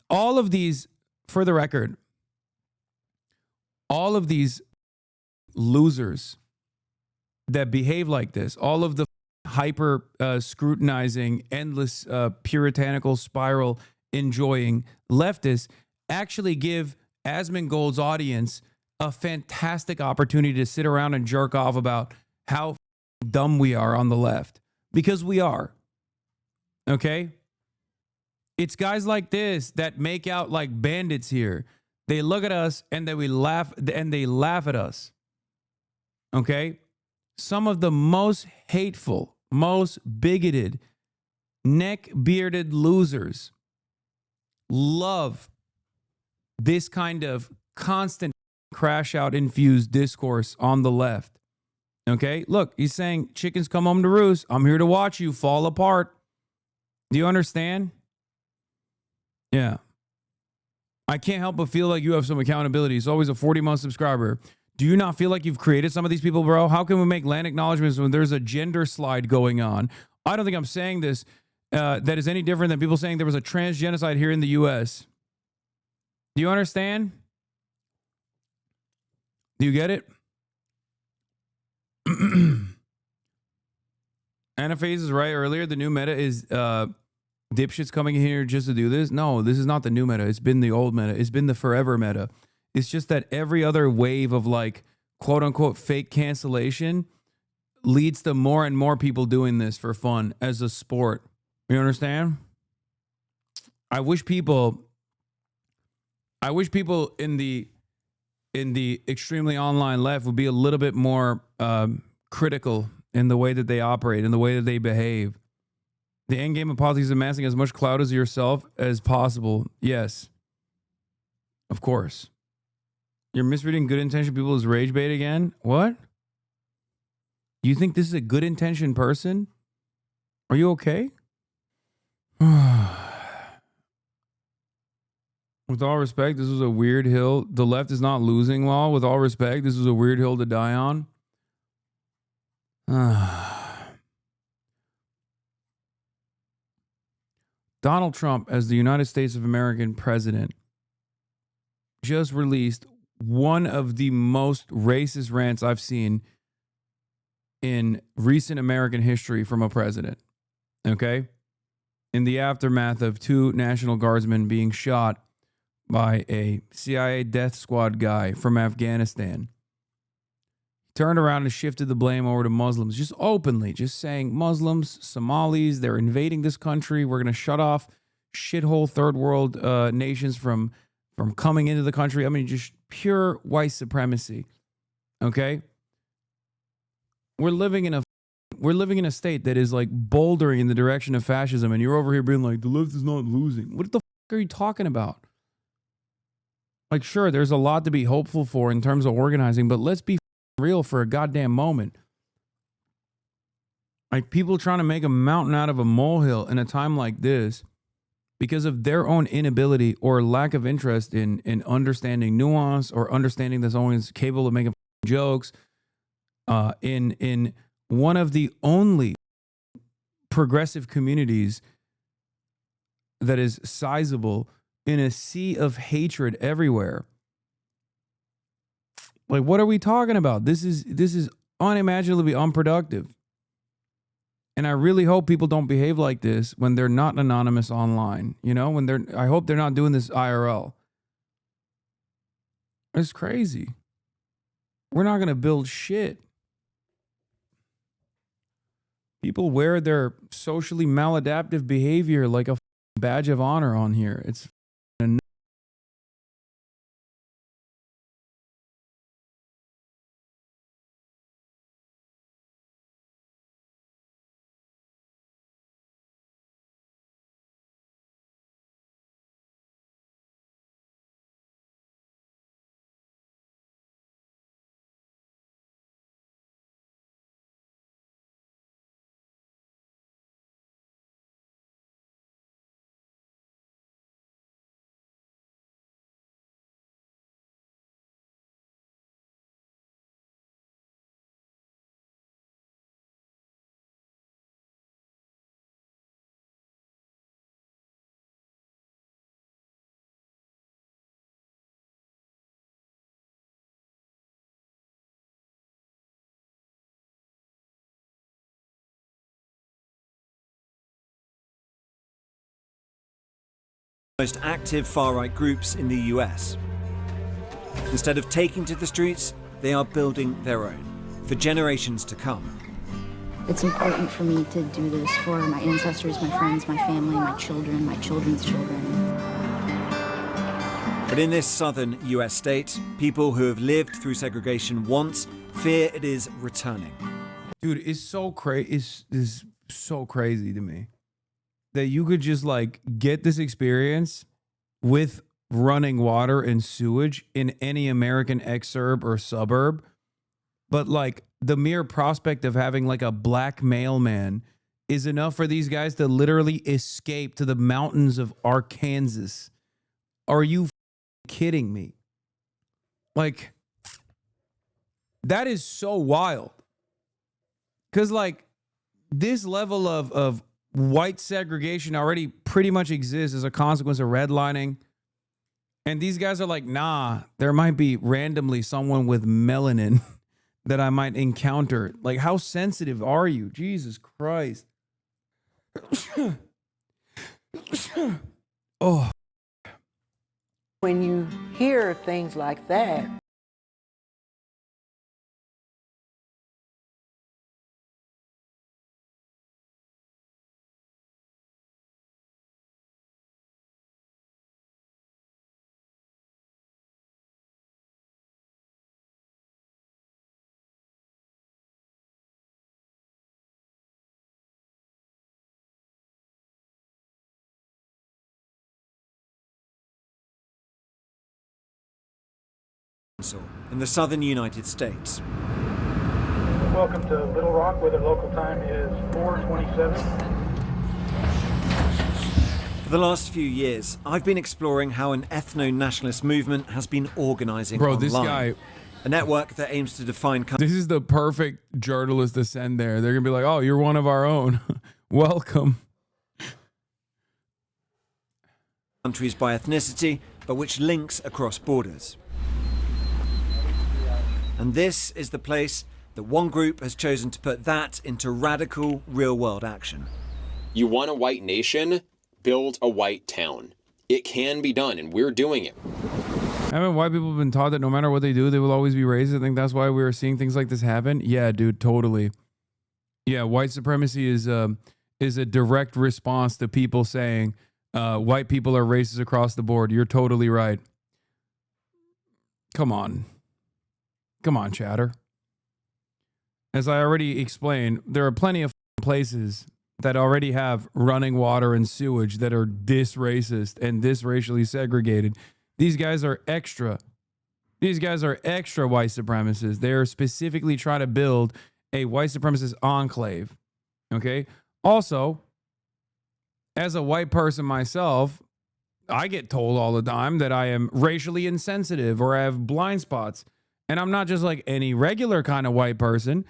all of these, for the record, all of these losers that behave like this, all of the hyper scrutinizing, endless puritanical spiral enjoying leftists actually give Asmongold's audience a fantastic opportunity to sit around and jerk off about how dumb we are on the left. Because we are. Okay? It's guys like this that make out like bandits here. They look at us and they laugh at us. Okay? Some of the most hateful, most bigoted, neck-bearded losers love this kind of constant crash out infused discourse on the left. Okay? Look, he's saying chickens come home to roost. I'm here to watch you fall apart. Do you understand? Yeah. I can't help but feel like you have some accountability. It's always a 40-month subscriber. Do you not feel like you've created some of these people, bro? How can we make land acknowledgments when there's a gender slide going on? I don't think I'm saying this that is any different than people saying there was a trans genocide here in the U.S. Do you understand? Do you get it? Anaphase is right earlier. The new meta is dipshits coming in here just to do this. No, this is not the new meta. It's been the old meta. It's been the forever meta. It's just that every other wave of like quote unquote fake cancellation leads to more and more people doing this for fun as a sport. You understand? I wish people in the extremely online left would be a little bit more critical in the way that they operate, in the way that they behave. The end game of politics is amassing as much clout as yourself as possible. Yes. Of course. You're misreading good intention people as rage bait again? What? You think this is a good intention person? Are you okay? With all respect, this was a weird hill. The left is not losing law. With all respect, this was a weird hill to die on. Donald Trump, as the United States of American president, just released one of the most racist rants I've seen in recent American history from a president. Okay? In the aftermath of 2 National Guardsmen being shot by a CIA death squad guy from Afghanistan, he turned around and shifted the blame over to Muslims, just openly, just saying Muslims, Somalis, they're invading this country. We're going to shut off shithole third world nations from coming into the country. I mean, just pure white supremacy. Okay? We're living in a state that is like bouldering in the direction of fascism, and you're over here being like, the left is not losing. What the fuck are you talking about? Like, sure, there's a lot to be hopeful for in terms of organizing, but let's be real for a goddamn moment. Like, people trying to make a mountain out of a molehill in a time like this because of their own inability or lack of interest in understanding nuance or understanding that someone's capable of making jokes. In one of the only progressive communities that is sizable in a sea of hatred everywhere. Like, what are we talking about? This is unimaginably unproductive. And I really hope people don't behave like this when they're not anonymous online. You know, I hope they're not doing this IRL. It's crazy. We're not going to build shit. People wear their socially maladaptive behavior like a badge of honor on here. It's most active far-right groups in the US. Instead of taking to the streets, they are building their own for generations to come. It's important for me to do this for my ancestors, my friends, my family, my children, my children's children. But in this southern US state, people who have lived through segregation once fear it is returning. Dude, it's so crazy. It's so crazy to me that you could just like get this experience with running water and sewage in any American exurb or suburb. But like the mere prospect of having like a black mailman is enough for these guys to literally escape to the mountains of Arkansas. Are you kidding me? Like, that is so wild. Because like this level of white segregation already pretty much exists as a consequence of redlining. And these guys are like, nah, there might be randomly someone with melanin that I might encounter. Like, how sensitive are you? Jesus Christ. Oh. When you hear things like that, in the southern United States. Welcome to Little Rock, where the local time is 4:27. For the last few years, I've been exploring how an ethno-nationalist movement has been organizing online. This guy a network that aims to define This is the perfect journalist to send there. They're going to be like, oh, you're one of our own. Welcome. countries by ethnicity, but which links across borders. And this is the place that one group has chosen to put that into radical, real-world action. You want a white nation? Build a white town. It can be done, and we're doing it. Haven't white people been taught that no matter what they do, they will always be racist? I think that's why we are seeing things like this happen. Yeah, dude, totally. Yeah, white supremacy is a direct response to people saying white people are racist across the board. You're totally right. Come on. Come on, chatter. As I already explained, there are plenty of places that already have running water and sewage that are this racist and this racially segregated. These guys are extra. These guys are extra white supremacists. They are specifically trying to build a white supremacist enclave. Okay? Also, as a white person myself, I get told all the time that I am racially insensitive or I have blind spots. And I'm not just like any regular kind of white person.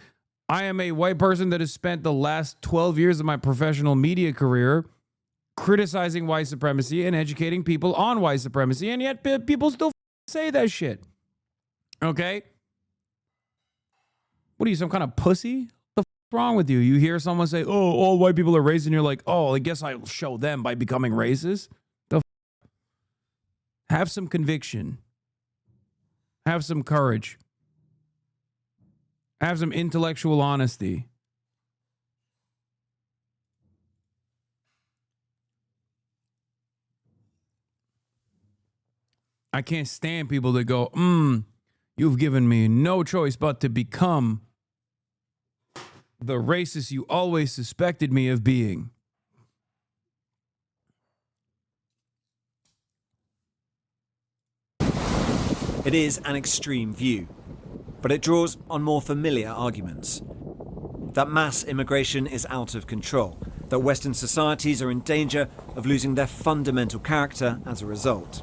I am a white person that has spent the last 12 years of my professional media career criticizing white supremacy and educating people on white supremacy. And yet people still say that shit. Okay? What are you, some kind of pussy? What the f wrong with you? You hear someone say, oh, all white people are racist, and you're like, oh, I guess I'll show them by becoming racist? The f. Have some conviction. Have some courage. Have some intellectual honesty. I can't stand people that go, you've given me no choice but to become the racist you always suspected me of being. It is an extreme view, but it draws on more familiar arguments. That mass immigration is out of control, that Western societies are in danger of losing their fundamental character as a result.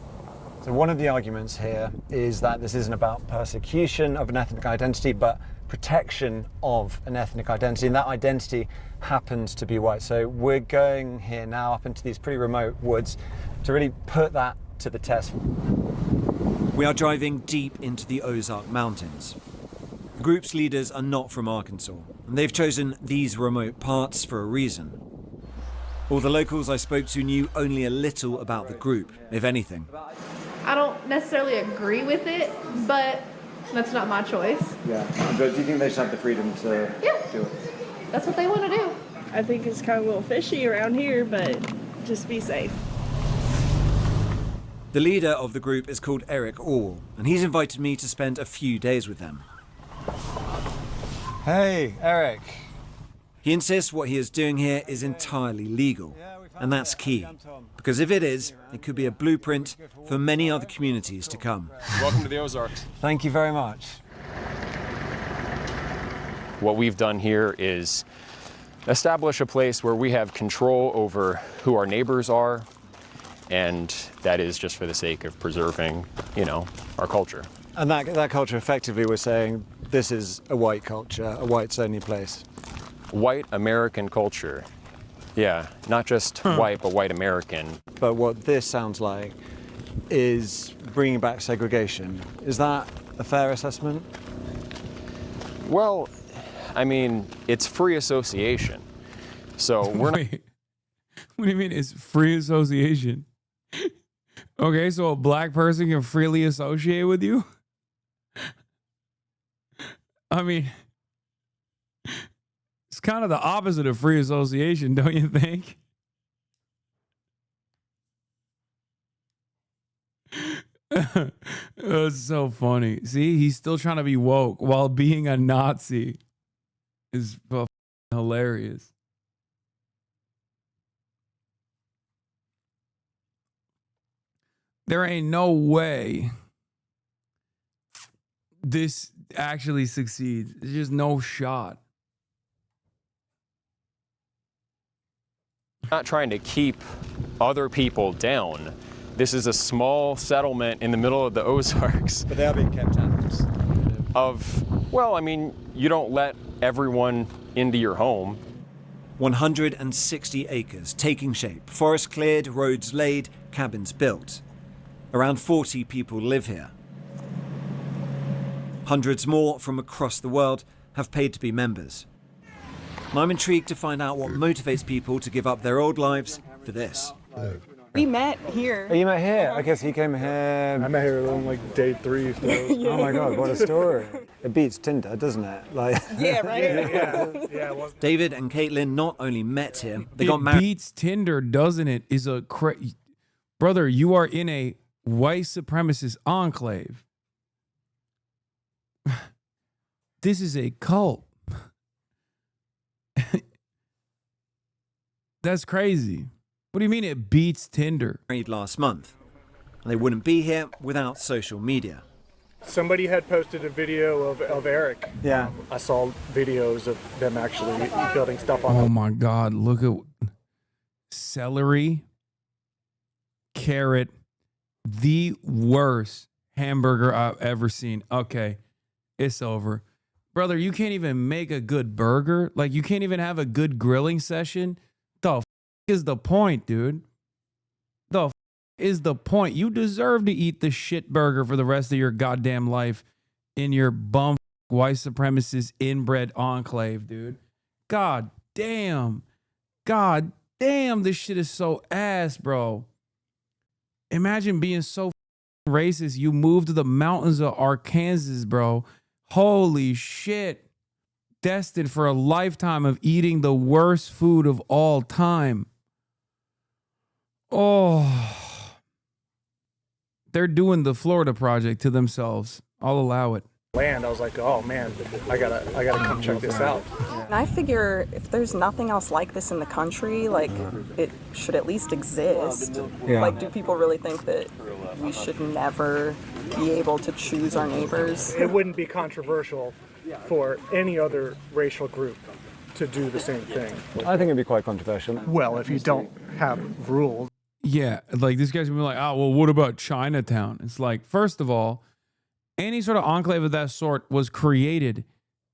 So one of the arguments here is that this isn't about persecution of an ethnic identity, but protection of an ethnic identity, and that identity happens to be white. So we're going here now up into these pretty remote woods to really put that to the test. We are driving deep into the Ozark Mountains. The group's leaders are not from Arkansas, and they've chosen these remote parts for a reason. All the locals I spoke to knew only a little about the group, if anything. I don't necessarily agree with it, but that's not my choice. Yeah, but do you think they should have the freedom to do it? That's what they want to do. I think it's kind of a little fishy around here, but just be safe. The leader of the group is called Eric Orwell, and he's invited me to spend a few days with them. Hey, Eric. He insists what he is doing here is entirely legal, and that's key, because if it is, it could be a blueprint for many other communities to come. Welcome to the Ozarks. Thank you very much. What we've done here is establish a place where we have control over who our neighbors are, and that is just for the sake of preserving, our culture. And that culture, effectively, we're saying this is a white culture, a whites-only place. White American culture. Yeah, not just white, but white American. But what this sounds like is bringing back segregation. Is that a fair assessment? Well, I mean, it's free association. So we're not... What do you mean it's free association? Okay, so a black person can freely associate with you? I mean, it's kind of the opposite of free association, don't you think? It's so funny. See, he's still trying to be woke while being a Nazi. Is hilarious. There ain't no way this actually succeeds. There's just no shot. Not trying to keep other people down. This is a small settlement in the middle of the Ozarks. But they are being kept out. of, well, I mean, you don't let everyone into your home. 160 acres taking shape, forest cleared, roads laid, cabins built. Around 40 people live here. Hundreds more from across the world have paid to be members. And I'm intrigued to find out what motivates people to give up their old lives for this. We met here. Oh, you met here? I guess he came here. I met her on like day 3. So. Yeah. Oh my God, what a story. It beats Tinder, doesn't it? Like. Yeah, right? Yeah. David and Caitlin not only met here, they It got married. beats Tinder, doesn't it? Is a brother, you are in a white supremacist enclave. This is a cult. That's crazy. What do you mean it beats Tinder? Married last month. And they wouldn't be here without social media. Somebody had posted a video of Eric. Yeah. I saw videos of them actually building stuff on. Oh my God, look at celery, carrot, the worst hamburger I've ever seen. Okay, it's over. Brother, you can't even make a good burger. Like, you can't even have a good grilling session. The is the point, dude? The is the point? You deserve to eat the shit burger for the rest of your goddamn life in your bum white supremacist inbred enclave, dude. God damn. God damn, this shit is so ass, bro. Imagine being so racist. You moved to the mountains of Arkansas, bro. Holy shit. Destined for a lifetime of eating the worst food of all time. Oh. They're doing the Florida Project to themselves. I'll allow it. Land. I was like, oh man, I gotta come check this out. And I figure if there's nothing else like this in the country, like it should at least exist. Yeah. Like, do people really think that we should never be able to choose our neighbors? It wouldn't be controversial for any other racial group to do the same thing. I think it'd be quite controversial. Well, if you don't have rules. Yeah, like this guy's gonna be like, oh, well, what about Chinatown? It's like, first of all, any sort of enclave of that sort was created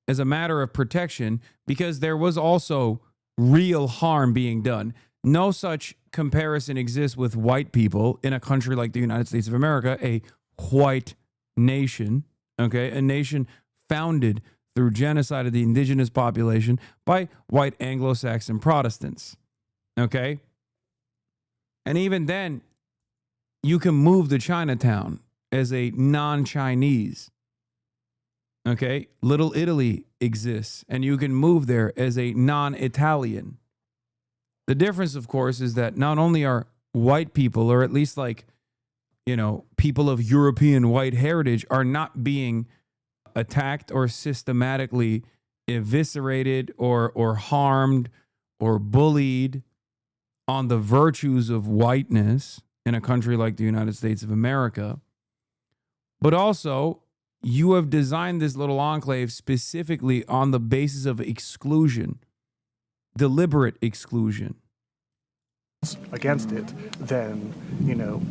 as a matter of protection because there was also real harm being done. No such comparison exists with white people in a country like the United States of America, a white nation, okay? A nation founded through genocide of the indigenous population by white Anglo-Saxon Protestants, okay? And even then, you can move to Chinatown as a non-Chinese, okay? Little Italy exists, and you can move there as a non-Italian. The difference, of course, is that not only are white people, or at least like, you know, people of European white heritage are not being attacked or systematically eviscerated or harmed or bullied on the virtues of whiteness in a country like the United States of America, but also you have designed this little enclave specifically on the basis of exclusion, deliberate exclusion. Against it, then, you know,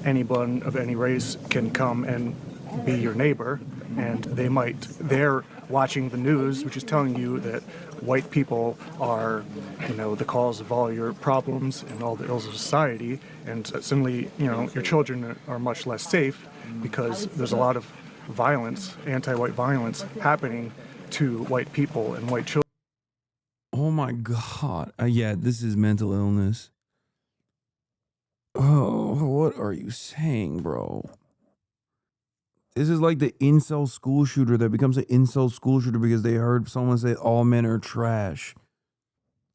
anyone of any race can come and be your neighbor, and they're watching the news, which is telling you that white people are, you know, the cause of all your problems and all the ills of society, and suddenly, you know, your children are much less safe because there's a lot of violence, anti-white violence happening to white people and white children. Oh my God. Yeah, this is mental illness. Oh, what are you saying, bro? This is like the incel school shooter that becomes an incel school shooter because they heard someone say all men are trash.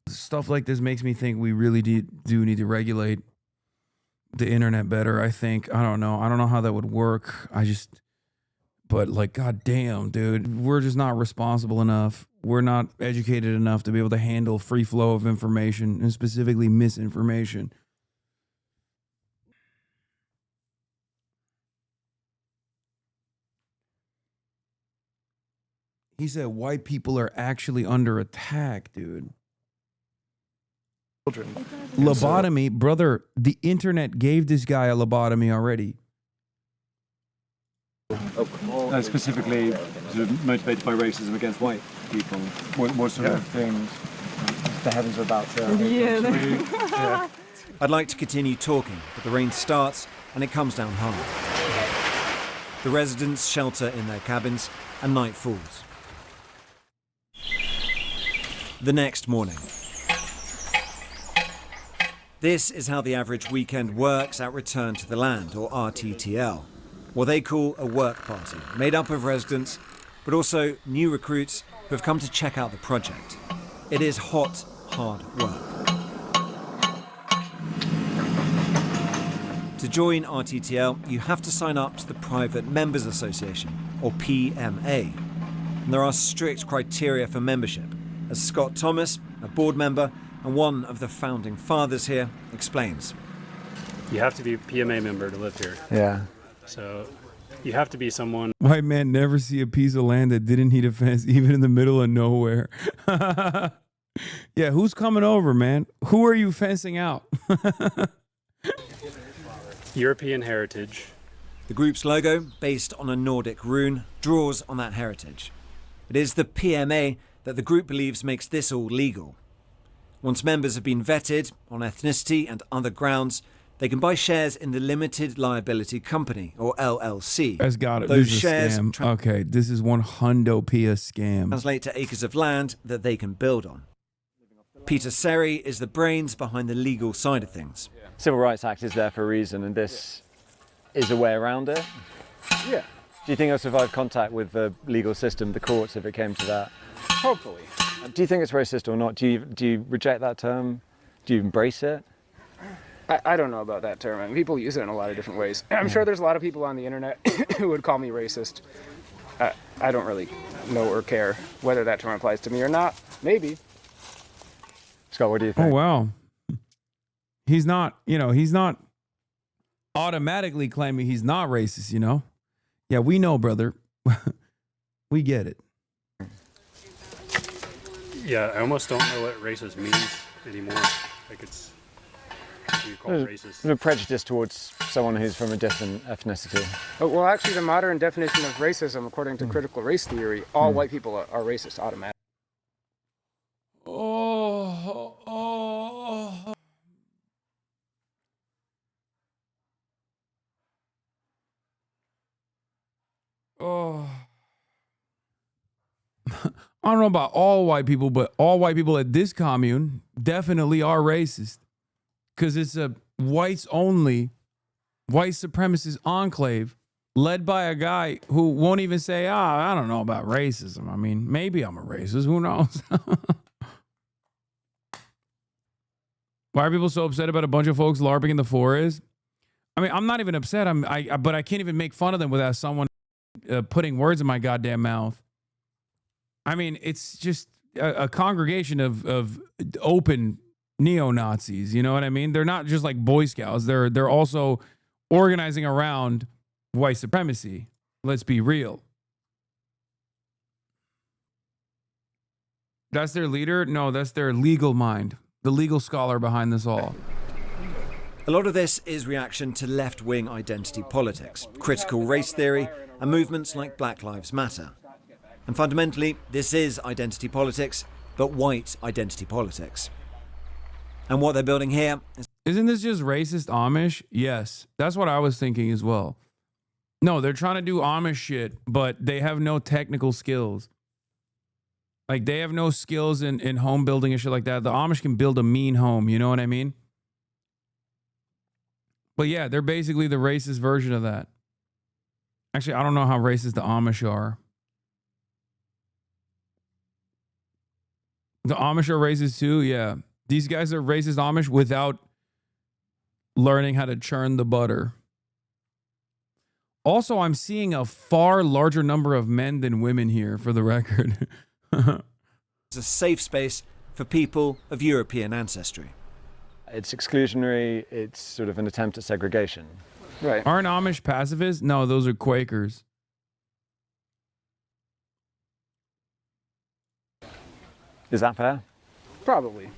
Stuff like this makes me think we really do need to regulate the internet better, I think. I don't know. I don't know how that would work. But like, goddamn, dude, we're just not responsible enough. We're not educated enough to be able to handle free flow of information, and specifically misinformation. He said white people are actually under attack, dude. Lobotomy, brother, the internet gave this guy a lobotomy already. Specifically sort of motivated by racism against white people. What sort of things? The heavens are about to... Yeah. I'd like to continue talking, but the rain starts and it comes down hard. The residents shelter in their cabins and night falls. The next morning. This is how the average weekend works at Return to the Land, or RTTL. What they call a work party, made up of residents, but also new recruits who have come to check out the project. It is hot, hard work. To join RTTL, you have to sign up to the Private Members Association, or PMA. And there are strict criteria for membership, as Scott Thomas, a board member and one of the founding fathers here, explains. You have to be a PMA member to live here. Yeah. So you have to be someone. White man never see a piece of land that didn't need a fence, even in the middle of nowhere. Yeah, who's coming over, man? Who are you fencing out? European heritage. The group's logo, based on a Nordic rune, draws on that heritage. It is the PMA that the group believes makes this all legal. Once members have been vetted on ethnicity and other grounds, they can buy shares in the Limited Liability Company, or LLC. That's got it. Those This is a shares scam. Okay, this is one hundo p a scam. translate to acres of land that they can build on. Peter Seri is the brains behind the legal side of things. Civil Rights Act is there for a reason, and this is a way around it. Yeah, Do you think you'll survive contact with the legal system, the courts, if it came to that? hopefully. Do you think it's racist or not? Do you reject that term? Do you embrace it? I don't know about that term. I mean, people use it in a lot of different ways. I'm sure there's a lot of people on the internet who would call me racist. I don't really know or care whether that term applies to me or not. Maybe. Scott, what do you think? Oh, wow. He's not automatically claiming he's not racist, you know? Yeah, we know, brother. We get it. Yeah, I almost don't know what racist means anymore. Like it's you call it racist. There's a prejudice towards someone who's from a different ethnicity. Well, actually, the modern definition of racism, according to critical race theory, all white people are racist automatically. Oh. I don't know about all white people, but all white people at this commune definitely are racist. Because it's a whites only, white supremacist enclave led by a guy who won't even say, I don't know about racism. I mean, maybe I'm a racist. Who knows? Why are people so upset about a bunch of folks LARPing in the forest? I mean, I'm not even upset. But I can't even make fun of them without someone putting words in my goddamn mouth. I mean, it's just a congregation of open neo-Nazis. You know what I mean? They're not just like Boy Scouts. They're also organizing around white supremacy. Let's be real. That's their leader? No, that's their legal mind. The legal scholar behind this all. A lot of this is reaction to left-wing identity politics, critical race theory, and movements like Black Lives Matter. And fundamentally, this is identity politics, but white identity politics. And what they're building here is... Isn't this just racist Amish? Yes, that's what I was thinking as well. No, they're trying to do Amish shit, but they have no technical skills. Like, they have no skills in home building and shit like that. The Amish can build a mean home, you know what I mean? But yeah, they're basically the racist version of that. Actually, I don't know how racist the Amish are. The Amish are racist too, yeah. These guys are racist Amish without learning how to churn the butter. Also, I'm seeing a far larger number of men than women here, for the record. It's a safe space for people of European ancestry. It's exclusionary, it's sort of an attempt at segregation. Right. Aren't Amish pacifists? No, those are Quakers. Is that fair? Probably.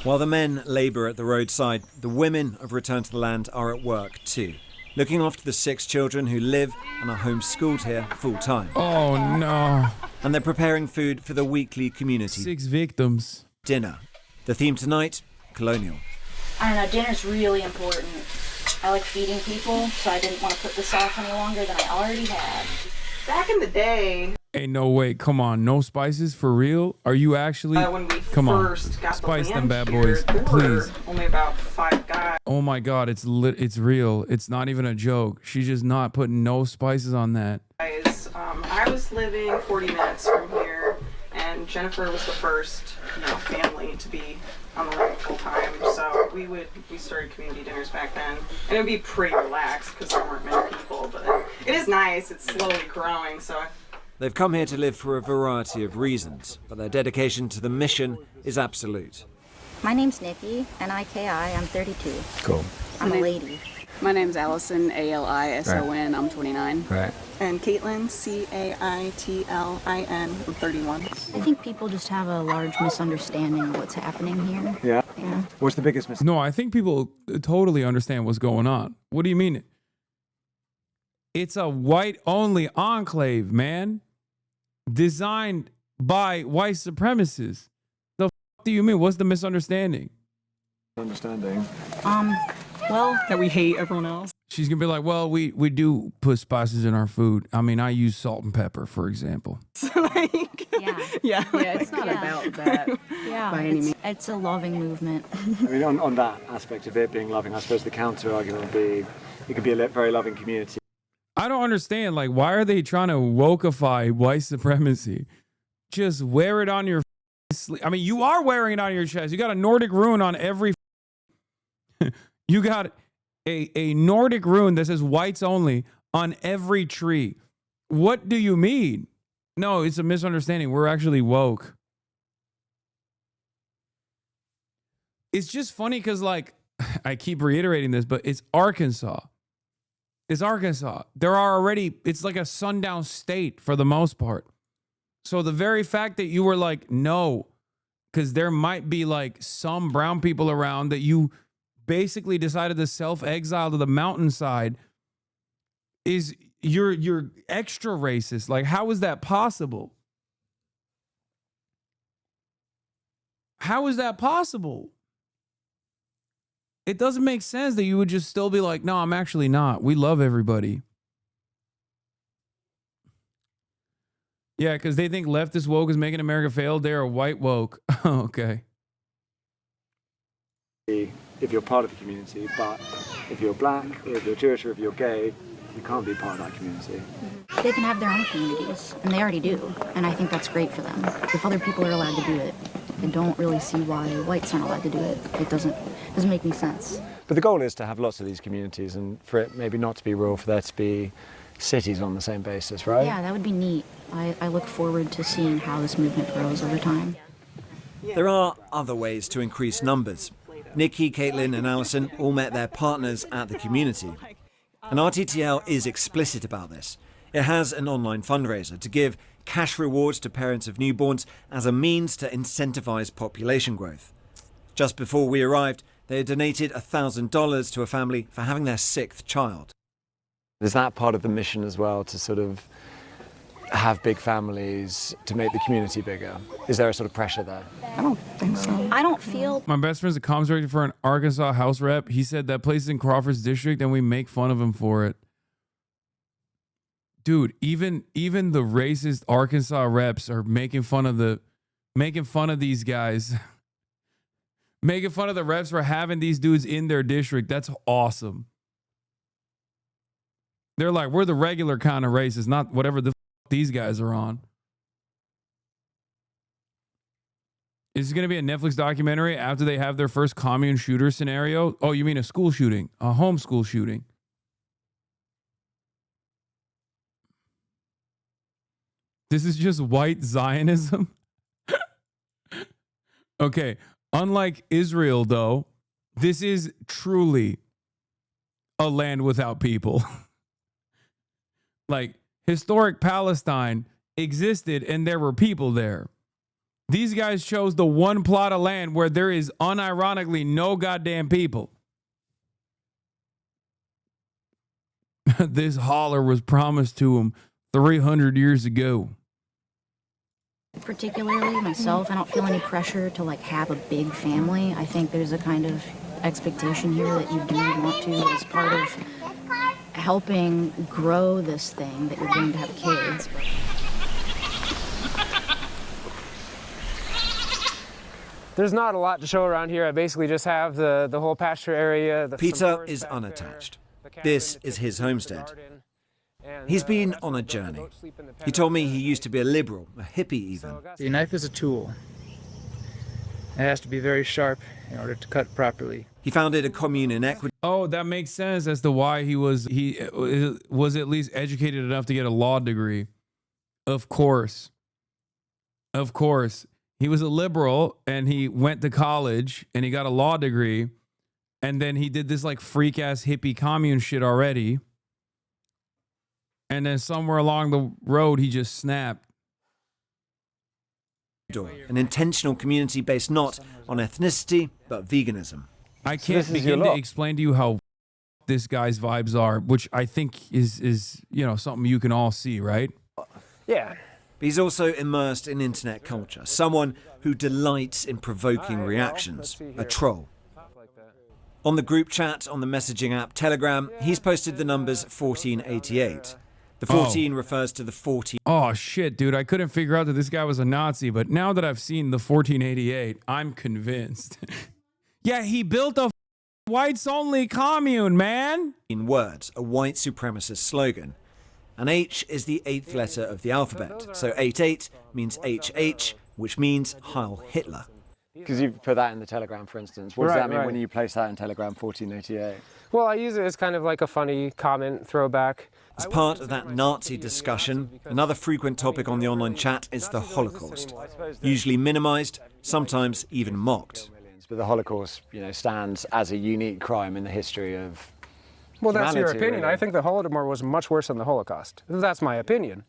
While the men labour at the roadside, the women of Return to the Land are at work too. looking after the 6 children who live and are homeschooled here full-time. Oh, no. And they're preparing food for the weekly community 6 victims dinner. The theme tonight, colonial. I don't know, dinner's really important. I like feeding people, so I didn't want to put this off any longer than I already had. Back in the day, Ain't no way. Come on. No spices for real? Are you actually? when we Come on. first got Spice the them land bad here, boys. there Please. were only about 5 guys. Oh my God. It's real. It's not even a joke. She's just not putting no spices on that. I was living 40 minutes from here, and Jennifer was the first, family to be on the road full time. So we started community dinners back then, and it would be pretty relaxed because there weren't many people. But it is nice. It's slowly growing. So They've come here to live for a variety of reasons, but their dedication to the mission is absolute. My name's Nikki, N-I-K-I. I'm 32. Cool. I'm a lady. My name's Allison, A-L-I-S-O-N. I'm 29. Right. And Caitlin, C-A-I-T-L-I-N. I'm 31. I think people just have a large misunderstanding of what's happening here. Yeah. Yeah. What's the biggest mistake? No, I think people totally understand what's going on. What do you mean? It's a white-only enclave, man. Designed by white supremacists. The f*** do you mean? What's the misunderstanding? Understanding. Well, that we hate everyone else. She's gonna be like, well, we do put spices in our food. I mean, I use salt and pepper, for example. Yeah, it's not about that Yeah, by any means. it's a loving movement. I mean, on that aspect of it being loving, I suppose the counter argument would be it could be a very loving community. I don't understand. Like, why are they trying to wokeify white supremacy? Just wear it on your sleeve. I mean, you are wearing it on your chest. You got a Nordic rune on every. You got a Nordic rune that says whites only on every tree. What do you mean? No, it's a misunderstanding. We're actually woke. It's just funny because, like, I keep reiterating this, but it's Arkansas. It's Arkansas. There are already, it's like a sundown state for the most part. So the very fact that you were like, no, because there might be like some brown people around that you basically decided to self-exile to the mountainside is you're extra racist. Like, how is that possible? How is that possible? It doesn't make sense that you would just still be like, no, I'm actually not. We love everybody. Yeah, because they think leftist woke is making America fail. They're a white woke. Okay. If you're part of the community, but if you're black, or if you're Jewish, or if you're gay, you can't be part of that community. They can have their own communities, and they already do. And I think that's great for them. If other people are allowed to do it, I don't really see why whites aren't allowed to do it. It doesn't make any sense. But the goal is to have lots of these communities, and for it maybe not to be rural, for there to be cities on the same basis, right? Yeah, that would be neat. I look forward to seeing how this movement grows over time. There are other ways to increase numbers. Nikki, Caitlin and Allison all met their partners at the community. And RTTL is explicit about this. It has an online fundraiser to give cash rewards to parents of newborns as a means to incentivize population growth. Just before we arrived, they had donated $1,000 to a family for having their 6th child. Is that part of the mission as well, to sort of have big families, to make the community bigger? Is there a sort of pressure there? I don't think so. I don't feel... My best friend's a comms director for an Arkansas House rep. He said that place is in Crawford's district and we make fun of him for it. Dude, even the racist Arkansas reps are making fun of these guys. Making fun of the reps for having these dudes in their district. That's awesome. They're like, we're the regular kind of racist, not whatever the these guys are on. Is it going to be a Netflix documentary after they have their first commune shooter scenario? Oh, you mean a school shooting, a homeschool shooting? This is just white Zionism? Okay, unlike Israel, though, this is truly a land without people. Like, historic Palestine existed and there were people there. These guys chose the one plot of land where there is unironically no goddamn people. this holler was promised to him 300 years ago. Particularly myself, I don't feel any pressure to like have a big family. I think there's a kind of expectation here that you do want to, as part of helping grow this thing, that you're going to have kids. There's not a lot to show around here. I basically just have the whole pasture area. Peter is unattached. This is his homestead. He's been on a journey. He told me he used to be a liberal, a hippie even. The knife is a tool. It has to be very sharp in order to cut properly. He founded a commune in Ecuador. Oh, that makes sense as to why he was at least educated enough to get a law degree. Of course. Of course. He was a liberal and he went to college and he got a law degree, and then he did this like freak ass hippie commune shit already. And then somewhere along the road, he just snapped. An intentional community based not on ethnicity, but veganism. I can't begin to explain to you how this guy's vibes are, which I think is something you can all see, right? Yeah. He's also immersed in internet culture, someone who delights in provoking reactions, a troll. On the group chat on the messaging app Telegram, he's posted the numbers 1488. The 14 refers to the 14. Oh, shit, dude. I couldn't figure out that this guy was a Nazi, but now that I've seen the 1488, I'm convinced. Yeah, he built a whites-only commune, man. In words, a white supremacist slogan. And H is the 8th letter of the alphabet. So 88 means HH, which means Heil Hitler. Because you put that in the Telegram, for instance. What does that mean when you place that in Telegram 1488? Well, I use it as kind of like a funny comment throwback. As part of that Nazi discussion, another frequent topic on the online chat is the Holocaust. Usually minimized, sometimes even mocked. But the Holocaust, stands as a unique crime in the history of Well, that's your humanity, opinion. really. I think the Holodomor was much worse than the Holocaust. That's my opinion.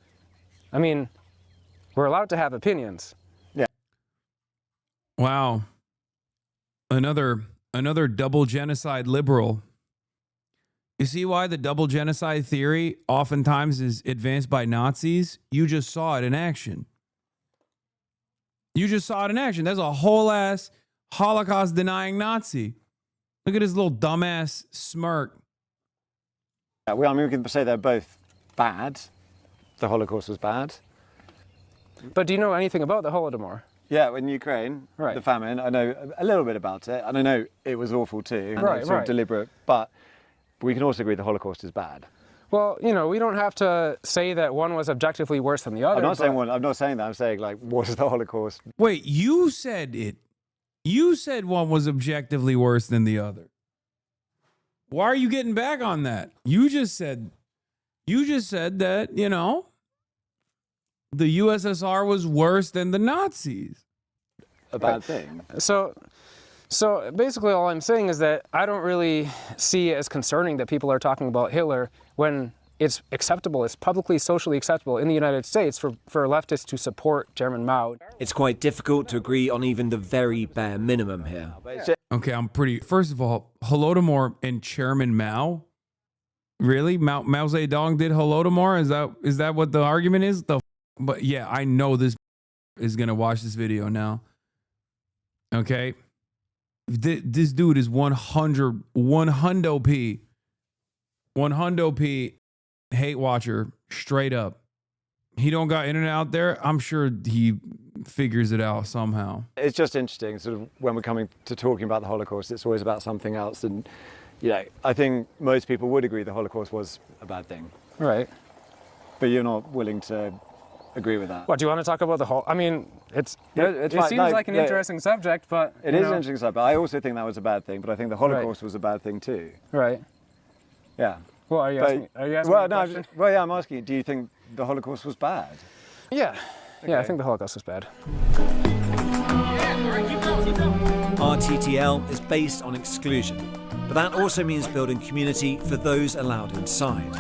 I mean, we're allowed to have opinions. Yeah. Wow. Another double genocide liberal. You see why the double genocide theory oftentimes is advanced by Nazis? You just saw it in action. You just saw it in action. There's a whole ass Holocaust denying Nazi. Look at his little dumbass smirk. Yeah, well, we can say they're both bad. The Holocaust was bad. But do you know anything about the Holodomor? Yeah, in Ukraine, the famine, I know a little bit about it, and I know it was awful too, sort of deliberate, but we can also agree the Holocaust is bad. Well, we don't have to say that one was objectively worse than the other. I'm not saying that. I'm saying, what is the Holocaust? Wait, you said it. You said one was objectively worse than the other. Why are you getting back on that? You just said that, the USSR was worse than the Nazis. A bad thing. So basically all I'm saying is that I don't really see it as concerning that people are talking about Hitler when it's acceptable, it's publicly, socially acceptable in the United States for leftists to support Chairman Mao. It's quite difficult to agree on even the very bare minimum here. Okay, first of all, Holodomor and Chairman Mao? Really? Mao Zedong did Holodomor? Is that what the argument is? But yeah, I know this is going to watch this video now. Okay? This dude is 100 P hate watcher, straight up. He don't got internet out there. I'm sure he figures it out somehow. It's just interesting, sort of, when we're coming to talking about the Holocaust, it's always about something else. And, I think most people would agree the Holocaust was a bad thing. Right. But you're not willing to agree with that. What, do you want to talk about the whole? I mean, it fine. seems like an interesting subject, but it is an interesting subject. I also think that was a bad thing, but I think the Holocaust was a bad thing too. Right. Yeah. Well, are you asking me well, a question? Yeah, I'm asking you, do you think the Holocaust was bad? Yeah. Okay. Yeah, I think the Holocaust was bad. RTTL is based on exclusion, but that also means building community for those allowed inside.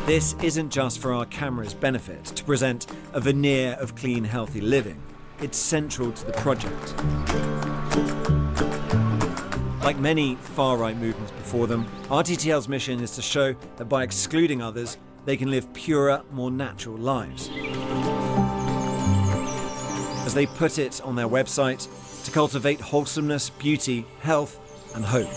This isn't just for our camera's benefit, to present a veneer of clean, healthy living. It's central to the project. Like many far-right movements before them, RTTL's mission is to show that by excluding others, they can live purer, more natural lives. As they put it on their website, to cultivate wholesomeness, beauty, health, and hope.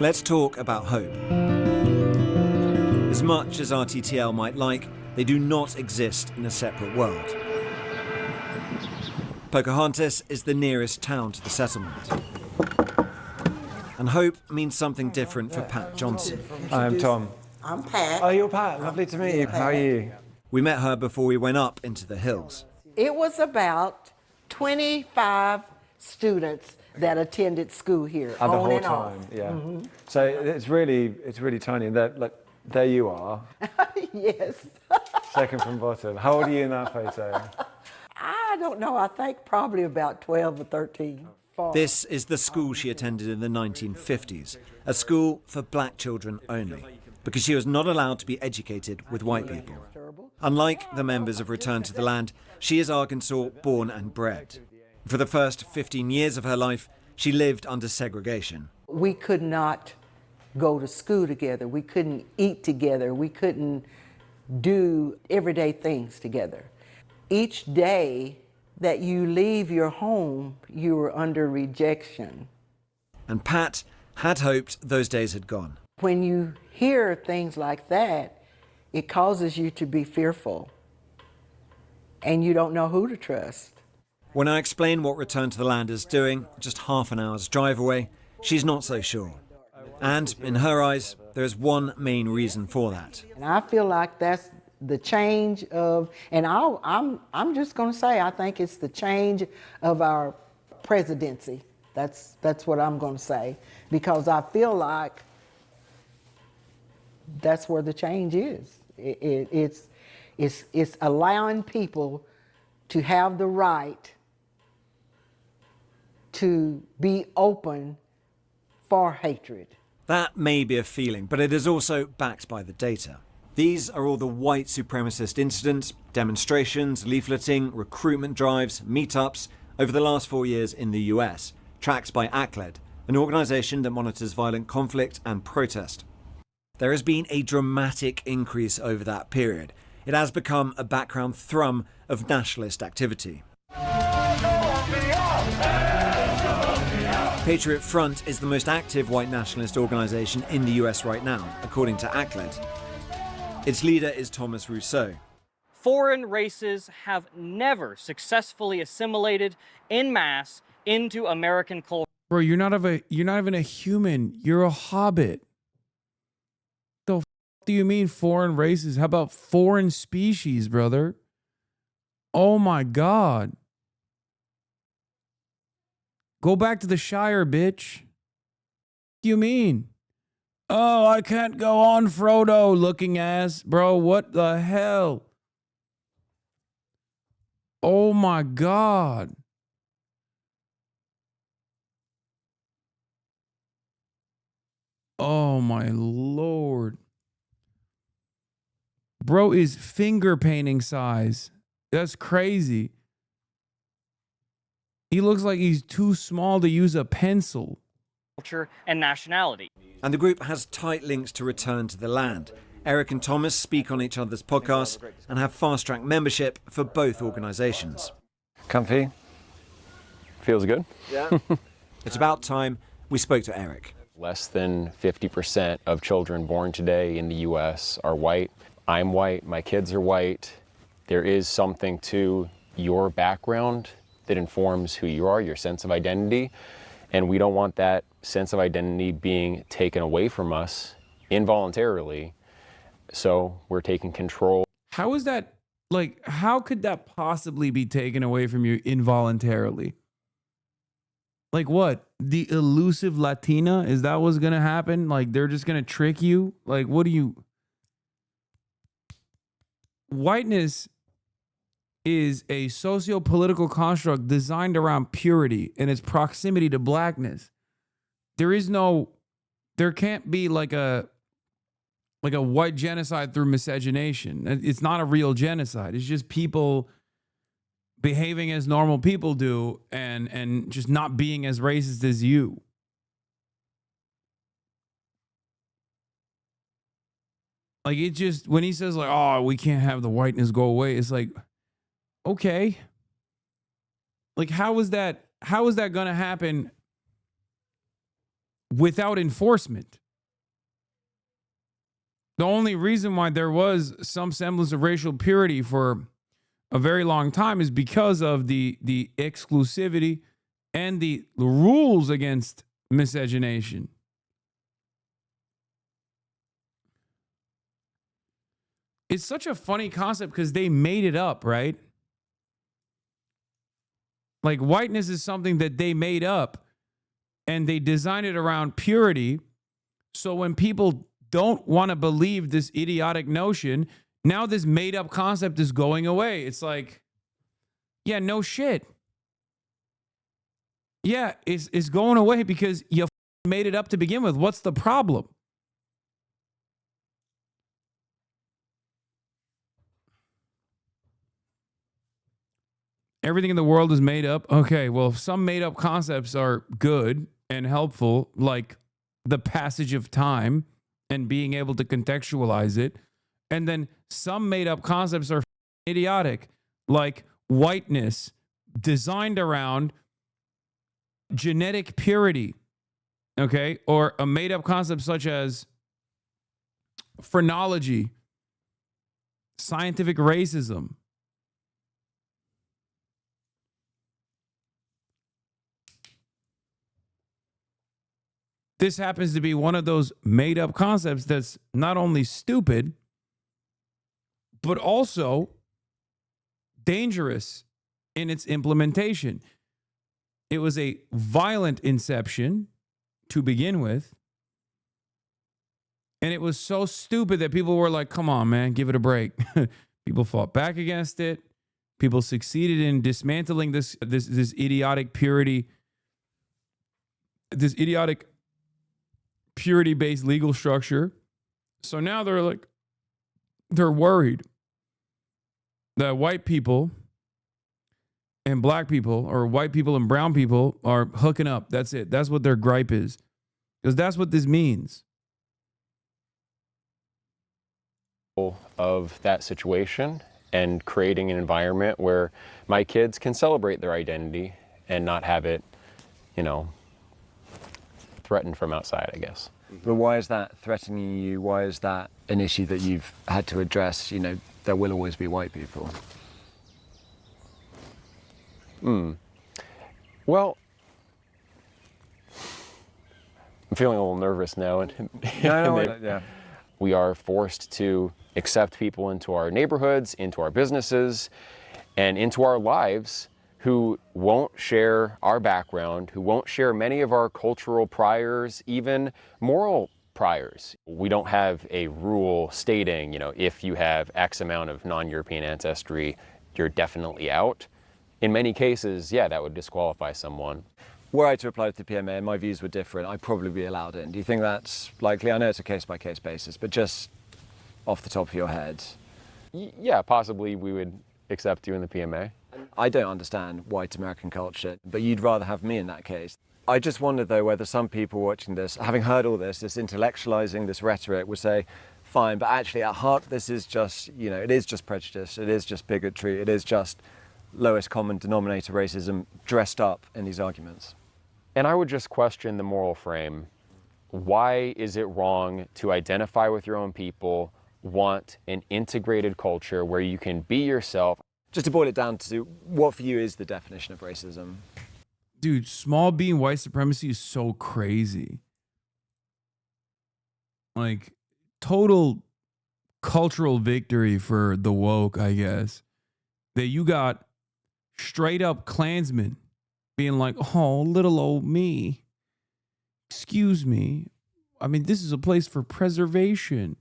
Let's talk about hope. As much as RTTL might like, they do not exist in a separate world. Pocahontas is the nearest town to the settlement. And hope means something different for Pat Johnson. I'm Tom. I'm Pat. Oh, you're Pat. Lovely to meet you. How are you? We met her before we went up into the hills. It was about 25 students that attended school here. The on whole and time, off. yeah. Mhm. So it's really tiny. There you are. Yes. Second from bottom. How old are you in that photo? I don't know. I think probably about 12 or 13. This is the school she attended in the 1950s, a school for black children only, because she was not allowed to be educated with white people. Unlike the members of Return to the Land, she is Arkansas born and bred. For the first 15 years of her life, she lived under segregation. We could not go to school together. We couldn't eat together. We couldn't do everyday things together. Each day that you leave your home, you are under rejection. And Pat had hoped those days had gone. When you hear things like that, it causes you to be fearful, and you don't know who to trust. When I explain what Return to the Land is doing, just half an hour's drive away, she's not so sure. And in her eyes, there is one main reason for that. And I feel like that's the change of, and I'm just going to say, I think it's the change of our presidency. That's what I'm going to say, because I feel like that's where the change is. It's allowing people to have the right to be open for hatred. That may be a feeling, but it is also backed by the data. These are all the white supremacist incidents, demonstrations, leafleting, recruitment drives, meetups over the last 4 years in the US, tracked by ACLED, an organisation that monitors violent conflict and protest. There has been a dramatic increase over that period. It has become a background thrum of nationalist activity. Patriot Front is the most active white nationalist organisation in the US right now, according to ACLED. Its leader is Thomas Rousseau. Foreign races have never successfully assimilated en masse into American culture. Bro, you're not even a human. You're a hobbit. The f do you mean foreign races? How about foreign species, brother? Oh my God. Go back to the Shire, bitch. What do you mean? Oh, I can't go on, Frodo looking ass. Bro, what the hell? Oh my God. Oh my Lord. Bro is finger painting size. That's crazy. He looks like he's too small to use a pencil. Culture and nationality. And the group has tight links to Return to the Land. Eric and Thomas speak on each other's podcasts and have fast-track membership for both organisations. Comfy? Feels good. Yeah. It's about time we spoke to Eric. Less than 50% of children born today in the US are white. I'm white, my kids are white. There is something to your background that informs who you are, your sense of identity. And we don't want that sense of identity being taken away from us involuntarily. So we're taking control. How is that, like, how could that possibly be taken away from you involuntarily? Like what? The elusive Latina? Is that what's going to happen? Like they're just going to trick you? Like what do you... Whiteness is a socio-political construct designed around purity and its proximity to blackness. There can't be like a like a white genocide through miscegenation. It's not a real genocide. It's just people behaving as normal people do and just not being as racist as you. Like, it just, when he says like, oh, we can't have the whiteness go away, it's like, okay. Like, how is that going to happen without enforcement? The only reason why there was some semblance of racial purity for a very long time is because of the exclusivity and the rules against miscegenation. It's such a funny concept because they made it up, right? Like, whiteness is something that they made up and they designed it around purity. So when people don't want to believe this idiotic notion, now this made up concept is going away. It's like, yeah, no shit. Yeah, it's going away because you made it up to begin with. What's the problem? Everything in the world is made up. Okay, well, some made up concepts are good and helpful, like the passage of time and being able to contextualize it. And then some made up concepts are idiotic, like whiteness, designed around genetic purity, okay? Or a made up concept such as phrenology, scientific racism. This happens to be one of those made up concepts that's not only stupid, but also dangerous in its implementation. It was a violent inception to begin with. And it was so stupid that people were like, come on, man, give it a break. People fought back against it. People succeeded in dismantling this idiotic purity, this idiotic purity-based legal structure. So now they're worried that white people and black people, or white people and brown people, are hooking up. That's it. That's what their gripe is. Because that's what this means. Of that situation and creating an environment where my kids can celebrate their identity and not have it, threatened from outside, I guess. But why is that threatening you? Why is that an issue that you've had to address? There will always be white people. Well, I'm feeling a little nervous now. Yeah. We are forced to accept people into our neighborhoods, into our businesses, and into our lives who won't share our background, who won't share many of our cultural priors, even moral priors. We don't have a rule stating, if you have X amount of non-European ancestry, you're definitely out. In many cases, yeah, that would disqualify someone. Were I to apply to the PMA and my views were different, I'd probably be allowed in. Do you think that's likely? I know it's a case-by-case basis, but just off the top of your head. Yeah, possibly we would accept you in the PMA. I don't understand white American culture, but you'd rather have me in that case. I just wonder, though, whether some people watching this, having heard all this intellectualizing, this rhetoric, would say, fine, but actually at heart, this is just, it is just prejudice, it is just bigotry, it is just lowest common denominator racism dressed up in these arguments. And I would just question the moral frame. Why is it wrong to identify with your own people, want an integrated culture where you can be yourself? Just to boil it down to what for you is the definition of racism? Dude, small b and white supremacy is so crazy. Like, total cultural victory for the woke, I guess. That you got straight up Klansmen being like, oh, little old me. Excuse me. I mean, this is a place for preservation.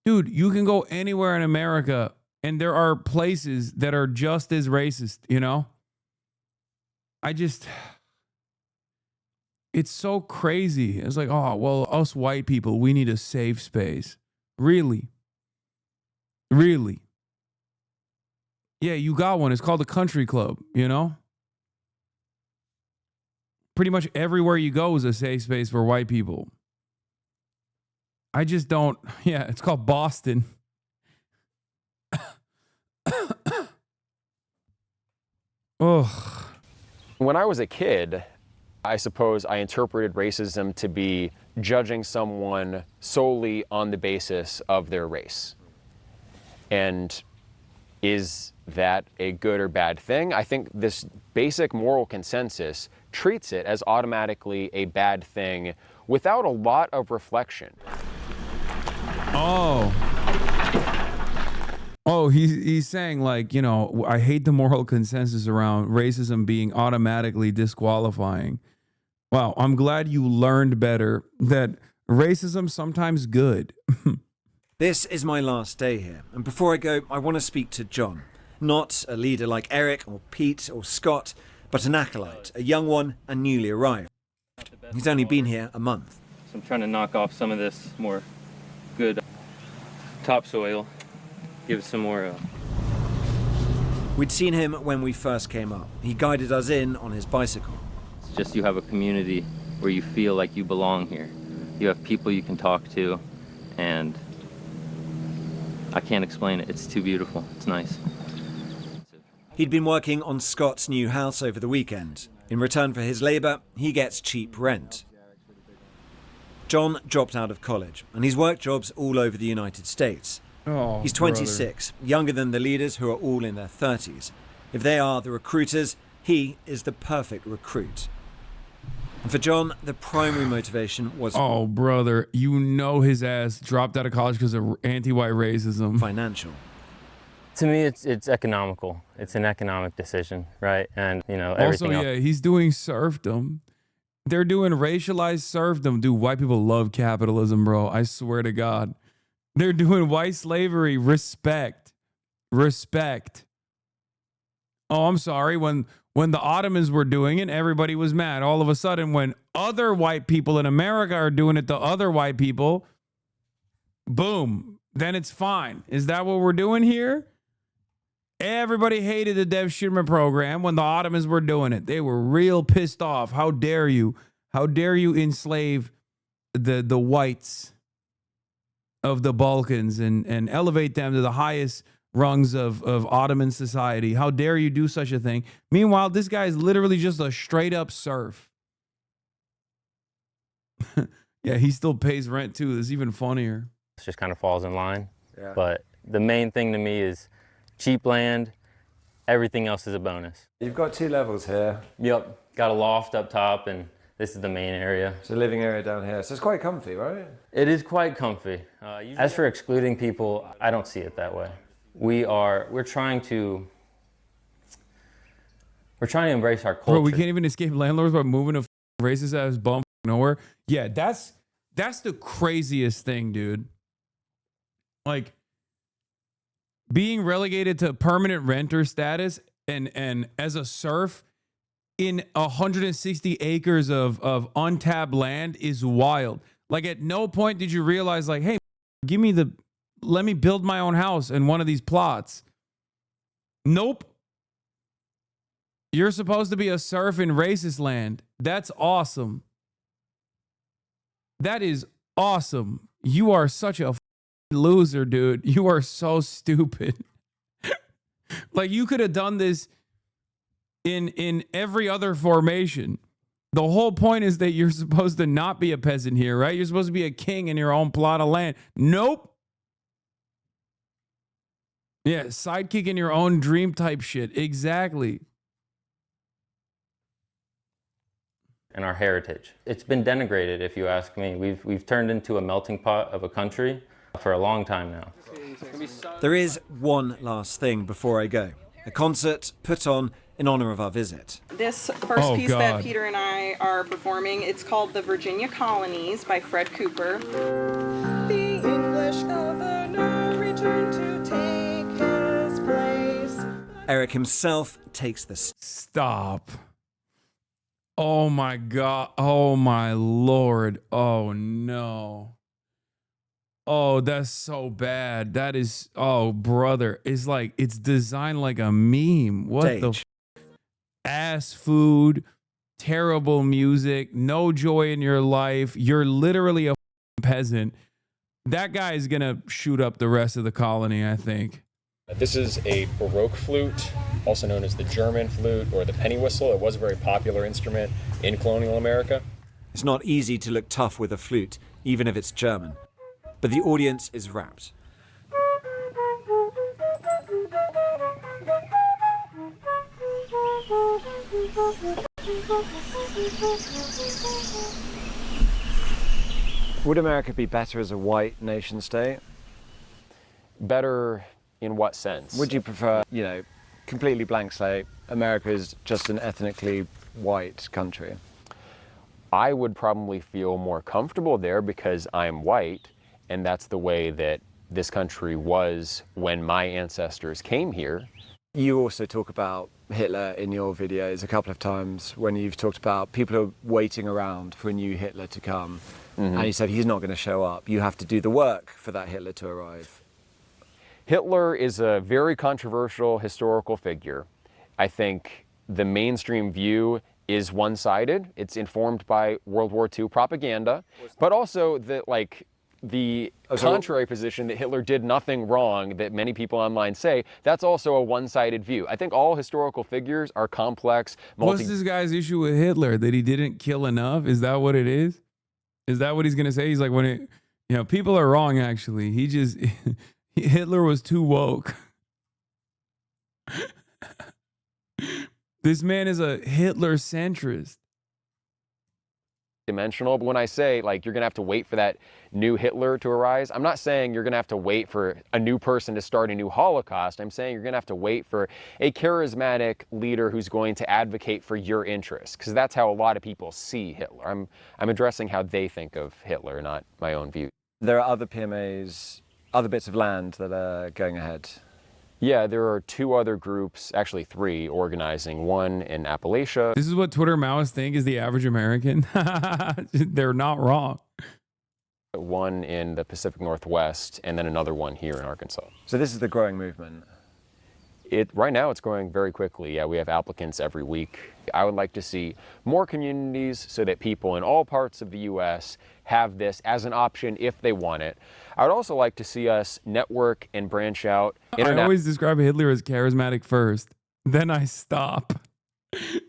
Dude, you can go anywhere in America and there are places that are just as racist, It's so crazy. It's like, oh, well, us white people, we need a safe space. Really? Really? Yeah, you got one. It's called a country club, you know? Pretty much everywhere you go is a safe space for white people. I just don't. Yeah, it's called Boston. Ugh. When I was a kid, I suppose I interpreted racism to be judging someone solely on the basis of their race. And is that a good or bad thing? I think this basic moral consensus treats it as automatically a bad thing without a lot of reflection. Oh, he's saying, like, you know, I hate the moral consensus around racism being automatically disqualifying. Wow, I'm glad you learned better that racism sometimes good. This is my last day here, and before I go, I want to speak to John. Not a leader like Eric or Pete or Scott, but an acolyte, a young one and newly arrived. He's only been here a month. So I'm trying to knock off some of this more good topsoil, give it some more. We'd seen him when we first came up. He guided us in on his bicycle. It's just you have a community where you feel like you belong here. You have people you can talk to, and I can't explain it. It's too beautiful. It's nice. He'd been working on Scott's new house over the weekend. In return for his labour, he gets cheap rent. John dropped out of college, and he's worked jobs all over the United States. Oh, he's 26, younger than the leaders who are all in their 30s. If they are the recruiters, he is the perfect recruit. And for John, the primary motivation was... Oh, brother, you know his ass dropped out of college because of anti-white racism. Financial. To me, it's economical. It's an economic decision, right? And, you know, everything also, yeah, he's doing serfdom. They're doing racialized serfdom. Dude, white people love capitalism, bro. I swear to God. They're doing white slavery. Respect. Respect. Oh, I'm sorry. When the Ottomans were doing it, everybody was mad. All of a sudden, when other white people in America are doing it to other white people, boom, then it's fine. Is that what we're doing here? Everybody hated the Dev Schirmer program when the Ottomans were doing it. They were real pissed off. How dare you? How dare you enslave the whites of the Balkans and elevate them to the highest rungs of Ottoman society? How dare you do such a thing? Meanwhile, this guy is literally just a straight up serf. Yeah, he still pays rent too. It's even funnier. It just kind of falls in line. Yeah. But the main thing to me is cheap land. Everything else is a bonus. You've got 2 levels here. Yep. Got a loft up top, and this is the main area. So living area down here. So it's quite comfy, right? It is quite comfy. As for excluding people, I don't see it that way. We're trying to embrace our culture. Bro, we can't even escape landlords by moving a racist ass bum nowhere. Yeah, that's the craziest thing, dude. Like, being relegated to permanent renter status and as a serf in 160 acres of untapped land is wild. Like, at no point did you realize, like, hey, let me build my own house in one of these plots. Nope. You're supposed to be a serf in racist land. That's awesome. That is awesome. You are such a loser, dude. You are so stupid. Like, you could have done this in every other formation. The whole point is that you're supposed to not be a peasant here, right? You're supposed to be a king in your own plot of land. Nope. Yeah, sidekick in your own dream type shit. Exactly. And our heritage. It's been denigrated, if you ask me. We've turned into a melting pot of a country for a long time now. There is one last thing before I go. A concert put on in honor of our visit. This first piece that Peter and I are performing, it's called The Virginia Colonies by Fred Cooper. The English governor returned to take his place. Eric himself takes the... Stop. Oh my God. Oh my Lord. Oh no. Oh, that's so bad. That is, oh brother. It's like, it's designed like a meme. What the ass food, terrible music, no joy in your life. You're literally a peasant. That guy is going to shoot up the rest of the colony, I think. This is a Baroque flute, also known as the German flute or the penny whistle. It was a very popular instrument in colonial America. It's not easy to look tough with a flute, even if it's German. But the audience is rapt. Would America be better as a white nation state? Better in what sense? Would you prefer, completely blank slate, America is just an ethnically white country? I would probably feel more comfortable there because I'm white, and that's the way that this country was when my ancestors came here. You also talk about Hitler in your videos a couple of times when you've talked about people who are waiting around for a new Hitler to come. And you said he's not going to show up. You have to do the work for that Hitler to arrive. Hitler is a very controversial historical figure. I think the mainstream view is one-sided. It's informed by World War II propaganda, but also the contrary position that Hitler did nothing wrong that many people online say, that's also a one-sided view. I think all historical figures are complex. What's this guy's issue with Hitler? That he didn't kill enough? Is that what it is? Is that what he's going to say? He's like, people are wrong, actually. Hitler was too woke. This man is a Hitler centrist. Dimensional, but when I say you're gonna have to wait for that new Hitler to arise, I'm not saying you're gonna have to wait for a new person to start a new Holocaust. I'm saying you're gonna have to wait for a charismatic leader who's going to advocate for your interests, because that's how a lot of people see Hitler. I'm addressing how they think of Hitler, not my own view. There are other PMAs, other bits of land that are going ahead. Yeah, there are 2 other groups, actually 3, organizing, one in Appalachia. This is what Twitter Maoists think is the average American. They're not wrong. One in the Pacific Northwest, and then another one here in Arkansas. So this is the growing movement? Right now it's growing very quickly. Yeah, we have applicants every week. I would like to see more communities so that people in all parts of the U.S. have this as an option if they want it. I would also like to see us network and branch out. I always describe Hitler as charismatic first, then I stop.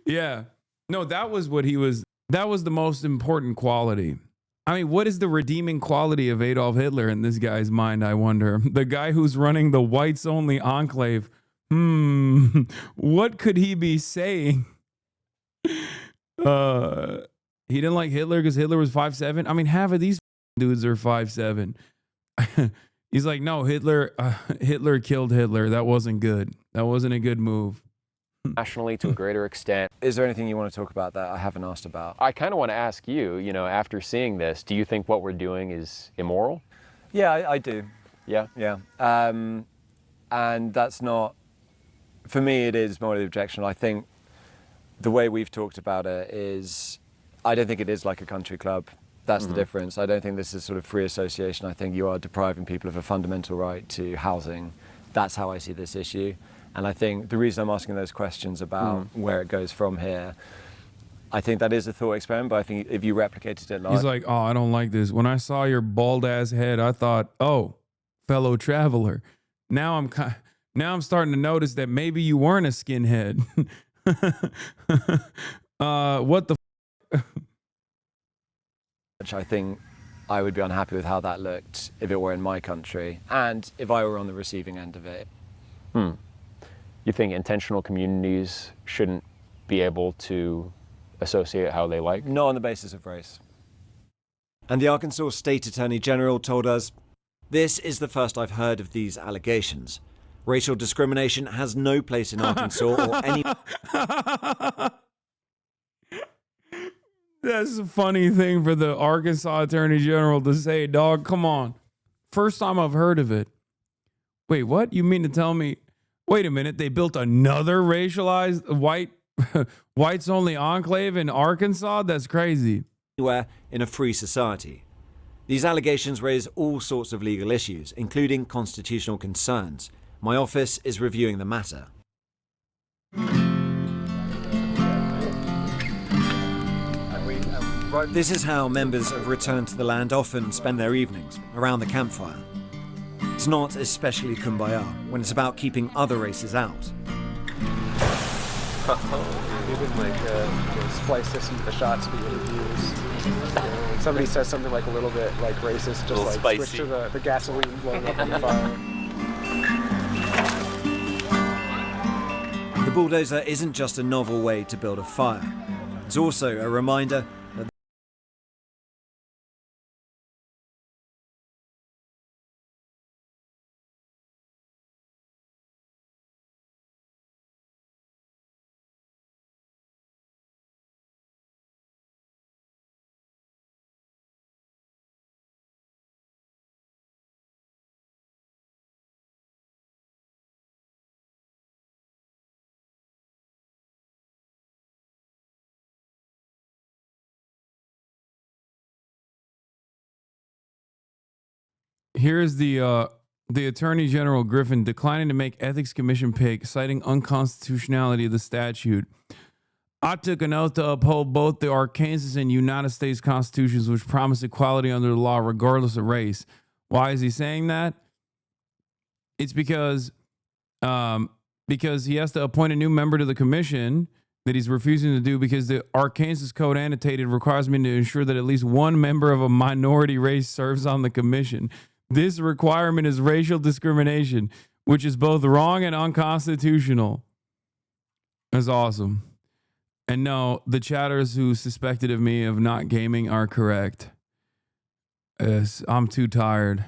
Yeah. No, that was what he was. That was the most important quality. I mean, what is the redeeming quality of Adolf Hitler in this guy's mind, I wonder? The guy who's running the whites-only enclave. What could he be saying? He didn't like Hitler because Hitler was 5'7". I mean, half of these dudes are 5'7". He's like, no, Hitler killed Hitler. That wasn't good. That wasn't a good move. Nationally, to a greater extent. Is there anything you want to talk about that I haven't asked about? I kind of want to ask you, after seeing this, do you think what we're doing is immoral? Yeah, I do. Yeah? Yeah. And that's not, for me, it is morally objectionable. I think the way we've talked about it is, I don't think it is like a country club. That's the difference. I don't think this is sort of free association. I think you are depriving people of a fundamental right to housing. That's how I see this issue. And I think the reason I'm asking those questions about where it goes from here, I think that is a thought experiment, but I think if you replicated it He's like, oh, I don't like this. When I saw your bald ass head, I thought, oh, fellow traveler. Now I'm starting to notice that maybe you weren't a skinhead. What the Which I think I would be unhappy with how that looked if it were in my country and if I were on the receiving end of it. You think intentional communities shouldn't be able to associate how they like? Not on the basis of race. And the Arkansas State Attorney General told us, "This is the first I've heard of these allegations. Racial discrimination has no place in Arkansas or any..." That's a funny thing for the Arkansas Attorney General to say, dog, come on. First time I've heard of it. Wait, what? You mean to tell me, wait a minute, they built another racialized white Whites only enclave in Arkansas? That's crazy. Anywhere in a free society. These allegations raise all sorts of legal issues, including constitutional concerns. My office is reviewing the matter. This is how members of Return to the Land often spend their evenings, around the campfire. It's not especially kumbaya when it's about keeping other races out. You can splice this into the shots of the interviews. When somebody says something like a little bit like racist, just like spicy. switch to the gasoline blowing up on the fire. The bulldozer isn't just a novel way to build a fire. It's also a reminder that Here's the Attorney General Griffin declining to make Ethics Commission pick, citing unconstitutionality of the statute. I took an oath to uphold both the Arkansas and United States constitutions, which promise equality under the law regardless of race. Why is he saying that? It's because he has to appoint a new member to the commission that he's refusing to do because the Arkansas Code annotated requires me to ensure that at least one member of a minority race serves on the commission. This requirement is racial discrimination, which is both wrong and unconstitutional. That's awesome. And no, the chatters who suspected of me of not gaming are correct. I'm too tired.